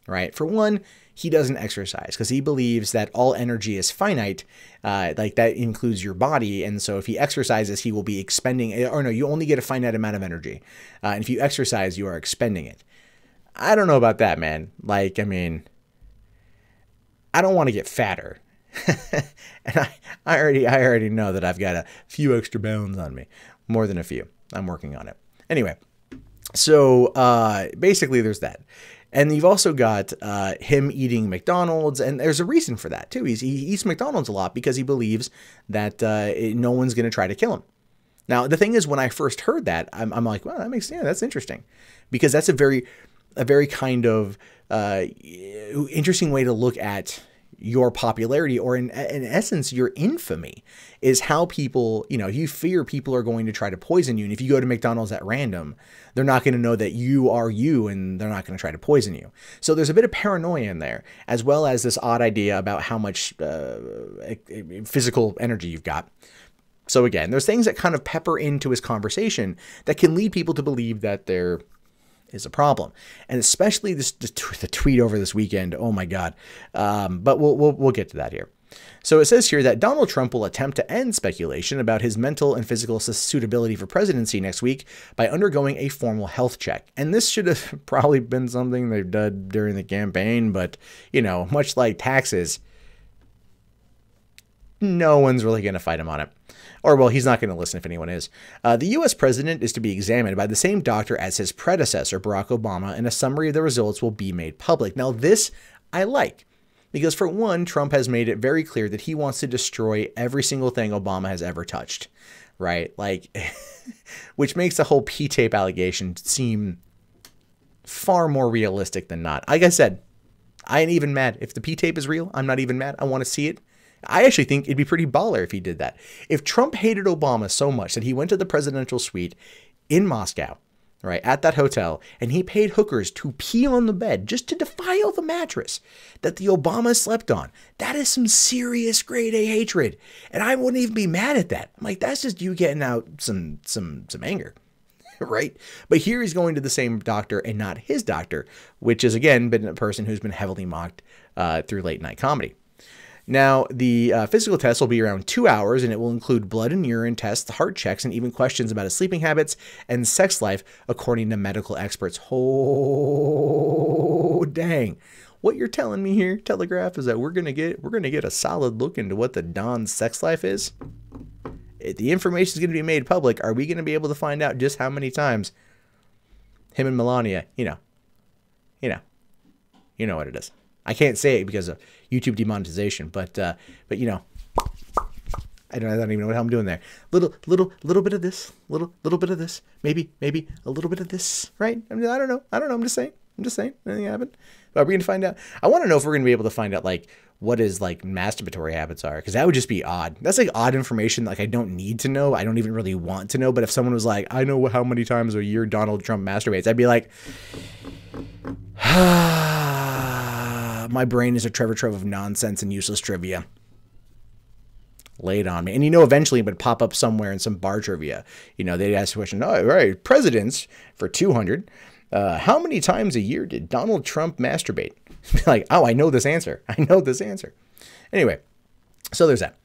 right? For one, he doesn't exercise because he believes that all energy is finite, like that includes your body. And so if he exercises, he will be expending, or no, you only get a finite amount of energy. And if you exercise, you are expending it. I don't know about that, man. Like, I mean, I don't want to get fatter. And I already know that I've got a few extra pounds on me, more than a few. I'm working on it. Anyway, so basically there's that. And you've also got him eating McDonald's, and there's a reason for that too. He eats McDonald's a lot because he believes that no one's going to try to kill him. Now, the thing is, when I first heard that, I'm like, well, that makes sense. That's interesting, because that's a very kind of interesting way to look at your popularity, or in essence, your infamy, is how people, you fear people are going to try to poison you. And if you go to McDonald's at random, they're not going to know that you are you, and they're not going to try to poison you. So there's a bit of paranoia in there, as well as this odd idea about how much physical energy you've got. So again, there's things that kind of pepper into his conversation that can lead people to believe that there is a problem, and especially the tweet over this weekend. Oh my God! But we'll get to that here. So it says here that Donald Trump will attempt to end speculation about his mental and physical suitability for presidency next week by undergoing a formal health check. And this should have probably been something they've done during the campaign, but much like taxes, no one's really going to fight him on it. Or, well, he's not going to listen if anyone is. The U.S. president is to be examined by the same doctor as his predecessor, Barack Obama, and a summary of the results will be made public. Now, this I like, because for one, Trump has made it very clear that he wants to destroy every single thing Obama has ever touched, right? Like, which makes the whole P-tape allegation seem far more realistic than not. Like I said, I ain't even mad. If the P-tape is real, I'm not even mad. I want to see it. I actually think it'd be pretty baller if he did that. If Trump hated Obama so much that he went to the presidential suite in Moscow, right, at that hotel, and he paid hookers to pee on the bed just to defile the mattress that the Obama slept on, that is some serious grade A hatred. And I wouldn't even be mad at that. I'm like, that's just you getting out some anger, right? But here he's going to the same doctor and not his doctor, which has, again, been a person who's been heavily mocked through late night comedy. Now, the physical test will be around 2 hours, and it will include blood and urine tests, heart checks, and even questions about his sleeping habits and sex life, according to medical experts. Oh, dang. What you're telling me here, Telegraph, is that we're gonna get a solid look into what the Don's sex life is? If the information is going to be made public, are we going to be able to find out just how many times him and Melania, you know what it is. I can't say it because of YouTube demonetization, but I don't even know what I'm doing there. Little bit of this, little bit of this, maybe a little bit of this, right? I mean, I don't know. I'm just saying. Anything happened? But we're gonna find out. I want to know if we're gonna be able to find out like what his like masturbatory habits are, because that would just be odd. That's like odd information. Like I don't need to know. I don't even really want to know. But if someone was like, I know how many times a year Donald Trump masturbates, I'd be like, my brain is a treasure trove of nonsense and useless trivia. Lay it on me. And eventually it would pop up somewhere in some bar trivia. They'd ask the question, oh, right, presidents for 200. How many times a year did Donald Trump masturbate? Like, oh, I know this answer. Anyway, so there's that.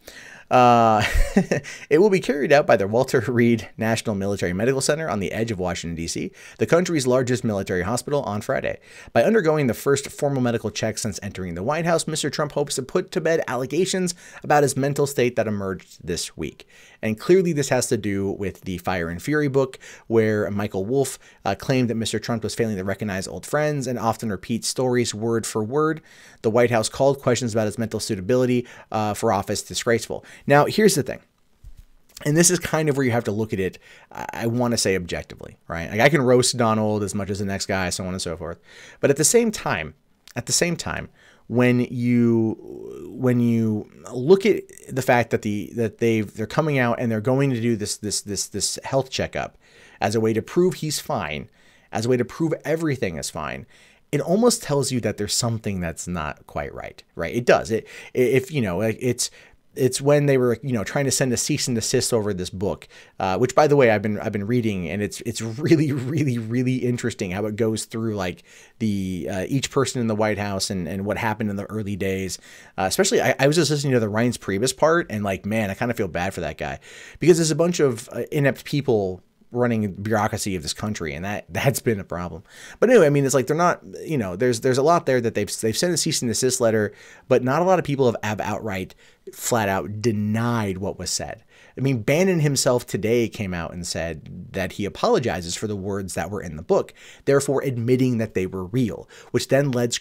It will be carried out by the Walter Reed National Military Medical Center on the edge of Washington, D.C., the country's largest military hospital, on Friday. By undergoing the first formal medical check since entering the White House, Mr. Trump hopes to put to bed allegations about his mental state that emerged this week. And clearly this has to do with the Fire and Fury book, where Michael Wolff claimed that Mr. Trump was failing to recognize old friends and often repeat stories word for word. The White House called questions about his mental suitability for office disgraceful. Now, here's the thing. And this is kind of where you have to look at it, I want to say objectively, right? Like I can roast Donald as much as the next guy, so on and so forth. But at the same time, when you look at the fact that they're coming out and they're going to do this health checkup as a way to prove he's fine, as a way to prove everything is fine, it almost tells you that there's something that's not quite right, right? It does. It's when they were, trying to send a cease and desist over this book, which, by the way, I've been reading, and it's really, really, really interesting how it goes through like the each person in the White House and what happened in the early days. Especially, I was just listening to the Reince Priebus part, and like, man, I kind of feel bad for that guy because there's a bunch of inept people running bureaucracy of this country, and that's been a problem. But anyway, I mean, it's like they're not, there's a lot there that they've sent a cease and desist letter, but not a lot of people have outright, flat out denied what was said. I mean, Bannon himself today came out and said that he apologizes for the words that were in the book, therefore admitting that they were real, which then lends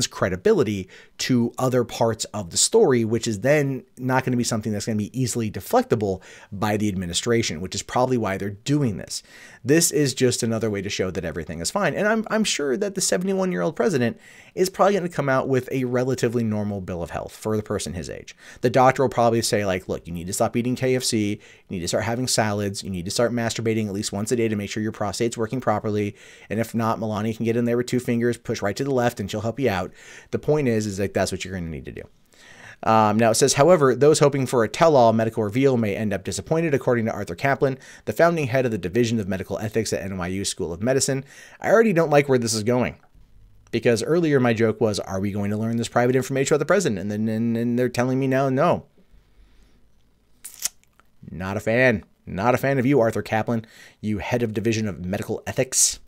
credibility to other parts of the story, which is then not going to be something that's going to be easily deflectable by the administration, which is probably why they're doing this. This is just another way to show that everything is fine. And I'm sure that the 71-year-old president is probably going to come out with a relatively normal bill of health for the person his age. The doctor will probably say, like, look, you need to stop eating KFC. You need to start having salads. You need to start masturbating at least once a day to make sure your prostate's working properly. And if not, Melania can get in there with 2 fingers, push right to the left, and she'll help you out. The point is like that's what you're going to need to do. Now it says, however, those hoping for a tell-all medical reveal may end up disappointed, according to Arthur Kaplan, the founding head of the Division of Medical Ethics at NYU School of Medicine. I already don't like where this is going. Because earlier my joke was, are we going to learn this private information about the president? And then they're telling me now, no. Not a fan. Not a fan of you, Arthur Kaplan, you head of Division of Medical Ethics.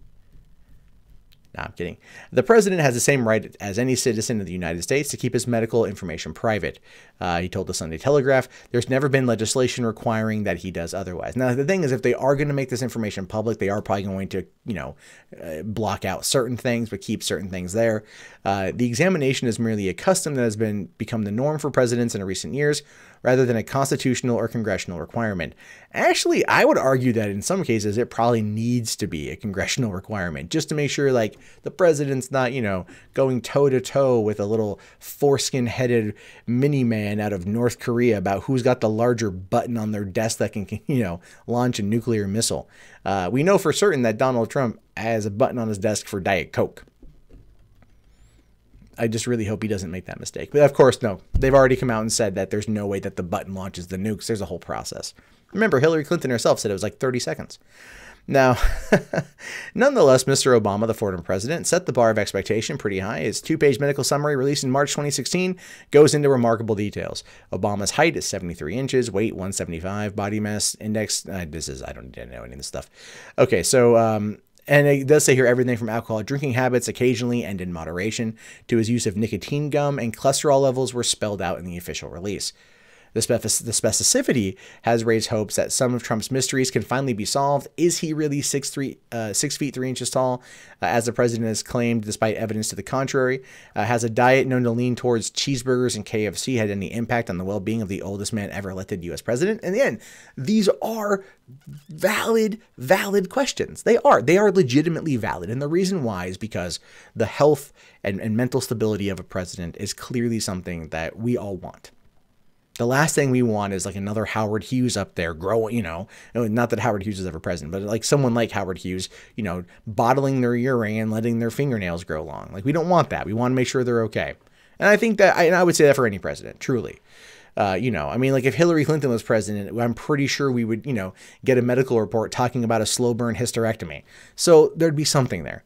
No, I'm kidding. The president has the same right as any citizen of the United States to keep his medical information private. He told the Sunday Telegraph, there's never been legislation requiring that he does otherwise. Now, the thing is, if they are going to make this information public, they are probably going to, block out certain things, but keep certain things there. The examination is merely a custom that has become the norm for presidents in recent years, rather than a constitutional or congressional requirement. Actually, I would argue that in some cases, it probably needs to be a congressional requirement, just to make sure, like, the president's not, going toe-to-toe with a little foreskin-headed mini-man out of North Korea about who's got the larger button on their desk that can, launch a nuclear missile. We know for certain that Donald Trump has a button on his desk for Diet Coke. I just really hope he doesn't make that mistake. But of course, no. They've already come out and said that there's no way that the button launches the nukes. There's a whole process. Remember, Hillary Clinton herself said it was like 30 seconds. Now, nonetheless, Mr. Obama, the former president, set the bar of expectation pretty high. His 2-page medical summary released in March 2016 goes into remarkable details. Obama's height is 73 inches, weight 175, body mass index. I don't know any of this stuff. Okay, so... and it does say here everything from alcohol drinking habits occasionally and in moderation to his use of nicotine gum, and cholesterol levels were spelled out in the official release. The specificity has raised hopes that some of Trump's mysteries can finally be solved. Is he really 6 feet 3 inches tall, as the president has claimed, despite evidence to the contrary? Has a diet known to lean towards cheeseburgers and KFC had any impact on the well-being of the oldest man ever elected U.S. president? And again, these are valid questions. They are legitimately valid. And the reason why is because the health and mental stability of a president is clearly something that we all want. The last thing we want is like another Howard Hughes up there growing, not that Howard Hughes is ever president, but like someone like Howard Hughes, bottling their urine and letting their fingernails grow long. Like, we don't want that. We want to make sure they're okay. And I think that, I would say that for any president, truly. Like if Hillary Clinton was president, I'm pretty sure we would, get a medical report talking about a slow burn hysterectomy. So there'd be something there.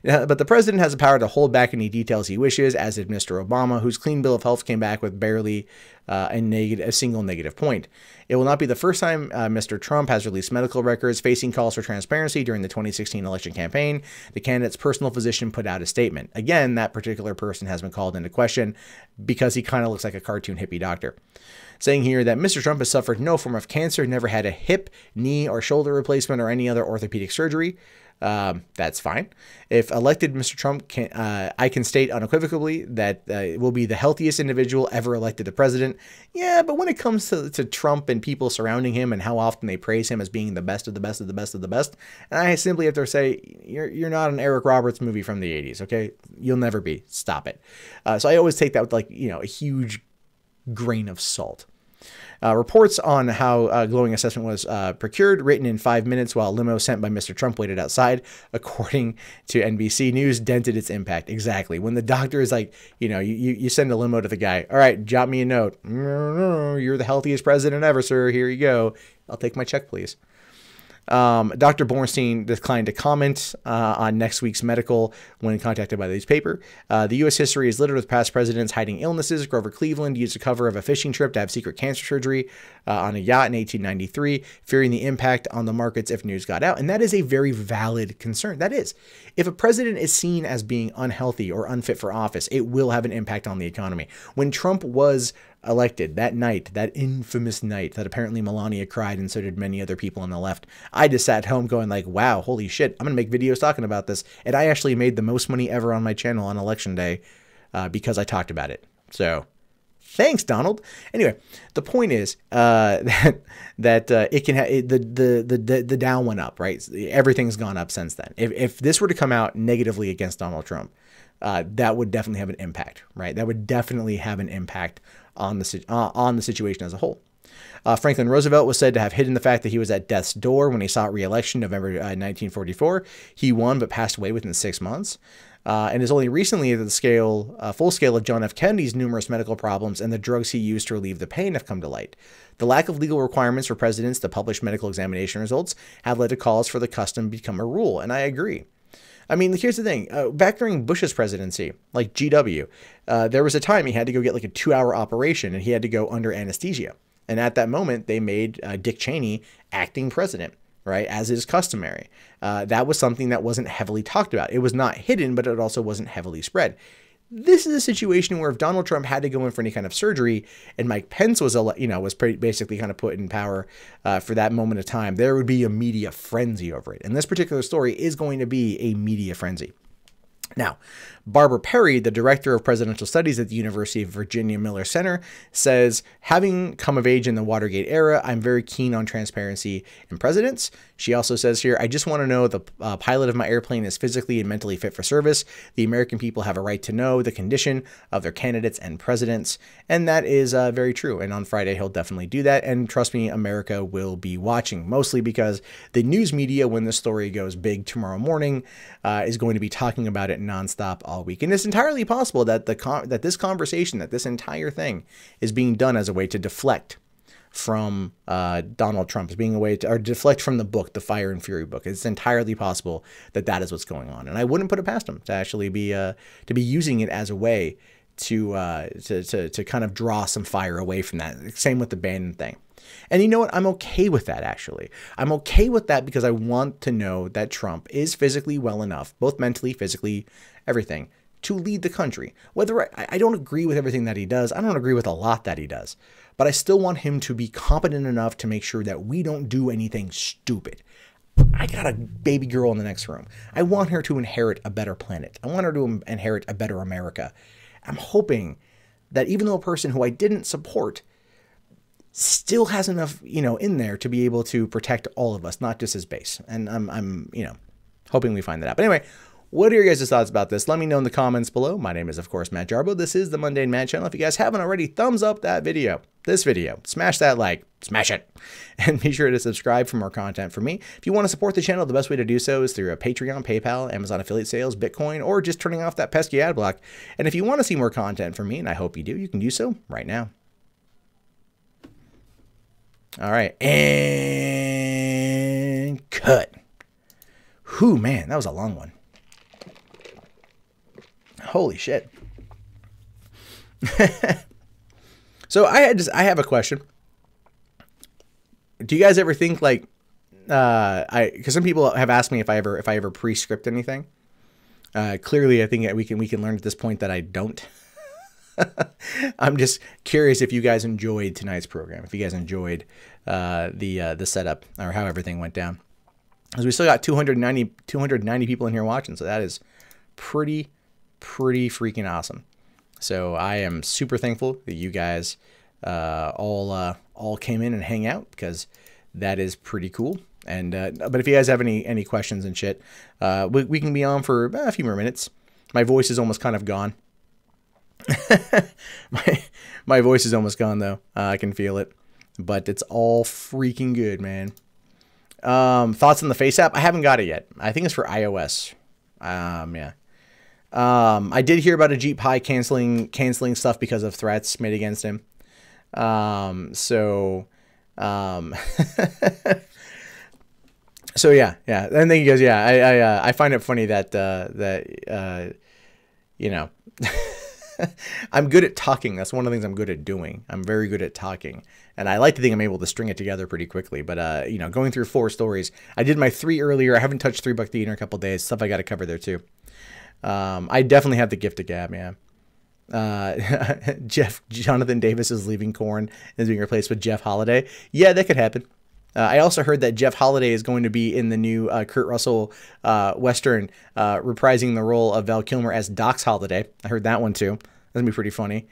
But the president has the power to hold back any details he wishes, as did Mr. Obama, whose clean bill of health came back with barely a single negative point. It will not be the first time Mr. Trump has released medical records. Facing calls for transparency during the 2016 election campaign, the candidate's personal physician put out a statement. Again, that particular person has been called into question because he kind of looks like a cartoon hippie doctor. Saying here that Mr. Trump has suffered no form of cancer, never had a hip, knee, or shoulder replacement or any other orthopedic surgery. That's fine. If elected, Mr. Trump I can state unequivocally that will be the healthiest individual ever elected to president. Yeah, but when it comes to Trump and people surrounding him and how often they praise him as being the best of the best of the best of the best, and I simply have to say, you're not an Eric Roberts movie from the 80s, okay? You'll never be. Stop it. So I always take that with a huge grain of salt. Reports on how a glowing assessment was procured, written in 5 minutes while a limo sent by Mr. Trump waited outside, according to NBC News, dented its impact. Exactly. When the doctor is like, you send a limo to the guy. All right, jot me a note. You're the healthiest president ever, sir. Here you go. I'll take my check, please. Dr. Bornstein declined to comment on next week's medical when contacted by the newspaper. The U.S. history is littered with past presidents hiding illnesses. Grover Cleveland used a cover of a fishing trip to have secret cancer surgery on a yacht in 1893, fearing the impact on the markets if news got out. And that is a very valid concern. That is, if a president is seen as being unhealthy or unfit for office, it will have an impact on the economy. When Trump was elected, that night, that infamous night that apparently Melania cried and so did many other people on the left, I just sat home going like, wow, holy shit, I'm going to make videos talking about this. And I actually made the most money ever on my channel on election day because I talked about it. So thanks, Donald. Anyway, the point is that it can the down went up, right? Everything's gone up since then. If this were to come out negatively against Donald Trump, that would definitely have an impact, right? That would definitely have an impact on the situation as a whole. Franklin Roosevelt was said to have hidden the fact that he was at death's door when he sought re-election in November 1944. He won but passed away within 6 months. And it's only recently that the full scale of John F. Kennedy's numerous medical problems and the drugs he used to relieve the pain have come to light. The lack of legal requirements for presidents to publish medical examination results have led to calls for the custom become a rule, and I agree. I mean, here's the thing. Back during Bush's presidency, like GW, there was a time he had to go get like a 2-hour operation, and he had to go under anesthesia. And at that moment, they made Dick Cheney acting president, right, as is customary. That was something that wasn't heavily talked about. It was not hidden, but it also wasn't heavily spread. This is a situation where if Donald Trump had to go in for any kind of surgery and Mike Pence was, basically kind of put in power for that moment of time, there would be a media frenzy over it. And this particular story is going to be a media frenzy. Now, Barbara Perry, the director of presidential studies at the University of Virginia Miller Center, says, having come of age in the Watergate era, I'm very keen on transparency in presidents. She also says here, I just want to know the pilot of my airplane is physically and mentally fit for service. The American people have a right to know the condition of their candidates and presidents. And that is very true. And on Friday, he'll definitely do that. And trust me, America will be watching, mostly because the news media, when this story goes big tomorrow morning, is going to be talking about it nonstop all week. And it's entirely possible that this conversation, that this entire thing is being done as a way to deflect from Donald Trump, as being a way to, or deflect from the book, the Fire and Fury book. It's entirely possible that that is what's going on. And I wouldn't put it past him to actually be using it as a way to kind of draw some fire away from that. Same with the Bannon thing. And you know what? I'm okay with that, actually. I'm okay with that because I want to know that Trump is physically well enough, both mentally, physically, everything, to lead the country. Whether I don't agree with everything that he does, I don't agree with a lot that he does, but I still want him to be competent enough to make sure that we don't do anything stupid. I got a baby girl in the next room. I want her to inherit a better planet. I want her to inherit a better America. I'm hoping that even though a person who I didn't support still has enough, in there to be able to protect all of us, not just his base. And I'm hoping we find that out. But anyway, what are your guys' thoughts about this? Let me know in the comments below. My name is, of course, Matt Jarbo. This is the Mundane Matt channel. If you guys haven't already, thumbs up this video, smash that like, smash it, and be sure to subscribe for more content from me. If you want to support the channel, the best way to do so is through a Patreon, PayPal, Amazon affiliate sales, Bitcoin, or just turning off that pesky ad block. And if you want to see more content from me, and I hope you do, you can do so right now. All right, and cut. Whew, man, that was a long one. Holy shit. So I have a question. Do you guys ever think like, because some people have asked me if I ever pre-script anything. Clearly, I think that we can learn at this point that I don't. I'm just curious if you guys enjoyed tonight's program, if you guys enjoyed the setup or how everything went down. Because we still got 290 people in here watching, so that is pretty freaking awesome. So I am super thankful that you guys all came in and hang out, because that is pretty cool. And but if you guys have any questions and shit, we can be on for a few more minutes. My voice is almost kind of gone. my voice is almost gone though. I can feel it, but it's all freaking good, man. Thoughts on the Face app? I haven't got it yet. I think it's for iOS. Yeah. I did hear about Ajit Pai canceling stuff because of threats made against him. So yeah. And then he goes, yeah, I find it funny that I'm good at talking. That's one of the things I'm good at doing. I'm very good at talking. And I like to think I'm able to string it together pretty quickly. But, going through 4 stories, I did my 3 earlier. I haven't touched $3 the in a couple days. Stuff I got to cover there too. I definitely have the gift of gab, yeah. Jonathan Davis is leaving Korn and is being replaced with Jeff Holiday. Yeah, that could happen. I also heard that Jeff Holiday is going to be in the new Kurt Russell Western, reprising the role of Val Kilmer as Doc Holliday. I heard that one too. That's going to be pretty funny.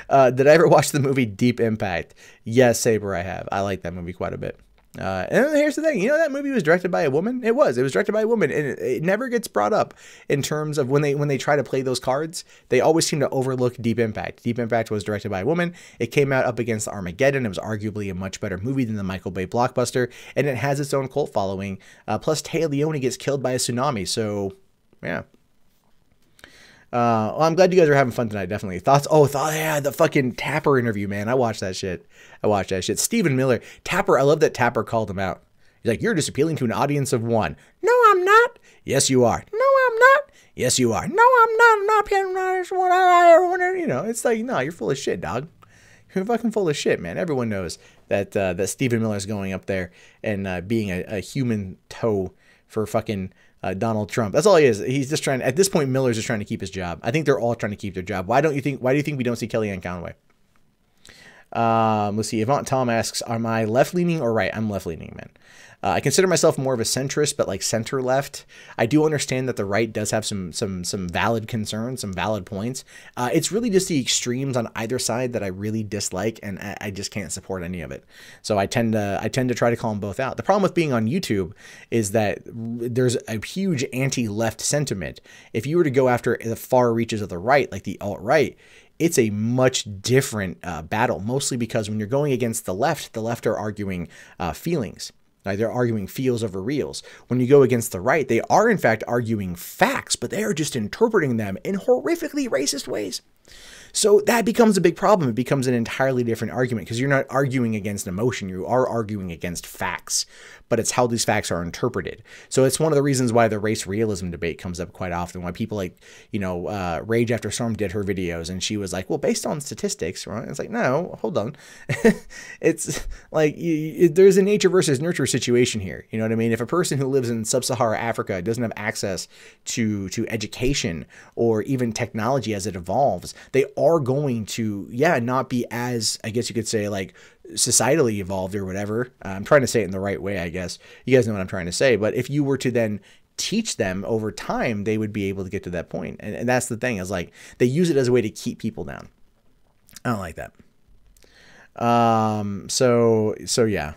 Did I ever watch the movie Deep Impact? Yes, Saber, I have. I like that movie quite a bit. And here's the thing, that movie was directed by a woman. It was directed by a woman, and it never gets brought up in terms of when they try to play those cards. They always seem to overlook Deep Impact. Deep Impact was directed by a woman. It came out up against Armageddon. It was arguably a much better movie than the Michael Bay blockbuster, and it has its own cult following. Plus, Téa Leoni gets killed by a tsunami. So, yeah. Well, I'm glad you guys are having fun tonight. Definitely. Thoughts? Oh, yeah, the fucking Tapper interview, man. I watched that shit. Stephen Miller. Tapper, I love that Tapper called him out. He's like, you're just appealing to an audience of one. No, I'm not. Yes, you are. No, I'm not. Yes, you are. No, I'm not. I'm not appealing to an audience of one. I ever wanted. It's like, no, you're full of shit, dog. You're fucking full of shit, man. Everyone knows that that Stephen Miller's going up there and being a human toe for fucking Donald Trump. That's all he is. He's just trying. At this point, Miller's just trying to keep his job. I think they're all trying to keep their job. Why do you think we don't see Kellyanne Conway? Let's see. Avant Tom asks, am I left leaning or right? I'm left leaning, man. I consider myself more of a centrist, but like center left. I do understand that the right does have some valid concerns, some valid points. It's really just the extremes on either side that I really dislike, and I just can't support any of it. So I tend to try to call them both out. The problem with being on YouTube is that there's a huge anti-left sentiment. If you were to go after the far reaches of the right, like the alt-right, it's a much different battle, mostly because when you're going against the left are arguing feelings. They're arguing feels over reals. When you go against the right, they are in fact arguing facts, but they are just interpreting them in horrifically racist ways. So that becomes a big problem. It becomes an entirely different argument because you're not arguing against emotion. You are arguing against facts, but it's how these facts are interpreted. So it's one of the reasons why the race realism debate comes up quite often, why people like, Rage After Storm did her videos and she was like, well, based on statistics, right? It's like, no, hold on. It's like there's a nature versus nurture situation here. You know what I mean? If a person who lives in sub-Saharan Africa doesn't have access to education or even technology as it evolves, they are going to, not be as, I guess you could say, like societally evolved or whatever. I'm trying to say it in the right way, I guess. You guys know what I'm trying to say. But if you were to then teach them over time, they would be able to get to that point. And that's the thing, is like they use it as a way to keep people down. I don't like that. So yeah.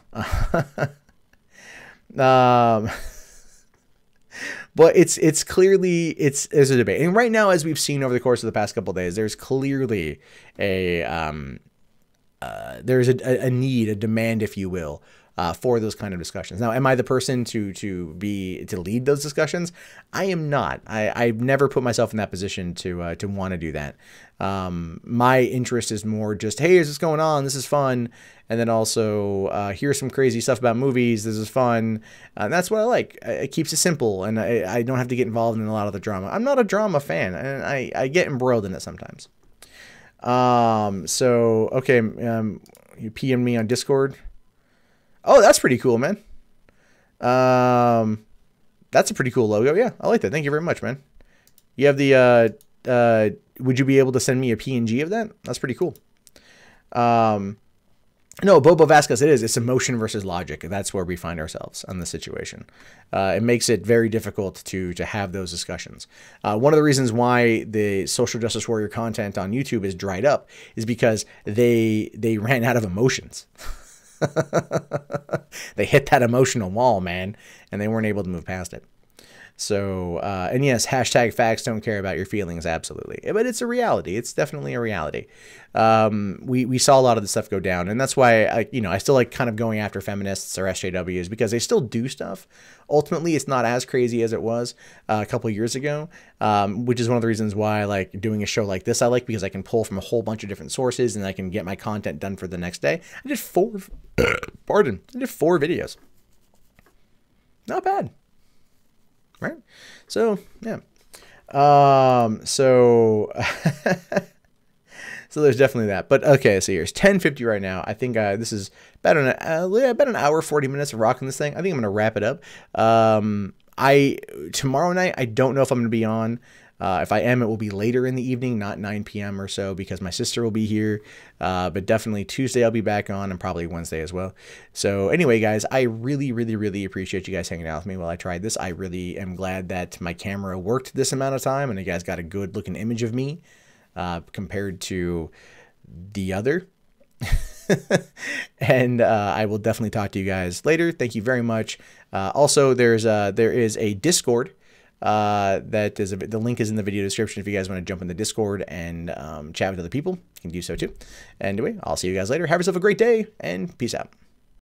But it's clearly there's a debate, and right now, as we've seen over the course of the past couple of days, there's clearly there's a need, a demand, if you will, for those kind of discussions. Now, am I the person to lead those discussions? I am not. I've never put myself in that position to want to do that. My interest is more just, hey, here's what's going on. This is fun. And then also, here's some crazy stuff about movies. This is fun. And that's what I like. It keeps it simple, and I don't have to get involved in a lot of the drama. I'm not a drama fan, and I get embroiled in it sometimes. So, okay, you PM'd me on Discord. Oh, that's pretty cool, man. That's a pretty cool logo. Yeah, I like that. Thank you very much, man. You have the, would you be able to send me a PNG of that? That's pretty cool. No, Bobo Vasquez, it is. It's emotion versus logic. That's where we find ourselves on this situation. It makes it very difficult to have those discussions. One of the reasons why the social justice warrior content on YouTube is dried up is because they ran out of emotions. They hit that emotional wall, man, and they weren't able to move past it. So, and yes, hashtag facts don't care about your feelings. Absolutely. But it's a reality. It's definitely a reality. We saw a lot of this stuff go down, and that's why I still like kind of going after feminists or SJWs, because they still do stuff. Ultimately, it's not as crazy as it was a couple years ago, which is one of the reasons why I like doing a show like this. I like, because I can pull from a whole bunch of different sources and I can get my content done for the next day. I did 4 videos. Not bad. Right. So, yeah. So there's definitely that. But okay, so here's 10:50 right now. I think this is about an hour, 40 minutes of rocking this thing. I think I'm going to wrap it up. Tomorrow night, I don't know if I'm going to be on. If I am, it will be later in the evening, not 9 p.m. or so, because my sister will be here. But definitely Tuesday I'll be back on, and probably Wednesday as well. So anyway, guys, I really, really, really appreciate you guys hanging out with me while I tried this. I really am glad that my camera worked this amount of time, and you guys got a good looking image of me compared to the other. And I will definitely talk to you guys later. Thank you very much. Also, there is a Discord. The link is in the video description if you guys want to jump in the Discord and chat with other people. You can do so too. Anyway, I'll see you guys later. Have yourself a great day, and peace out.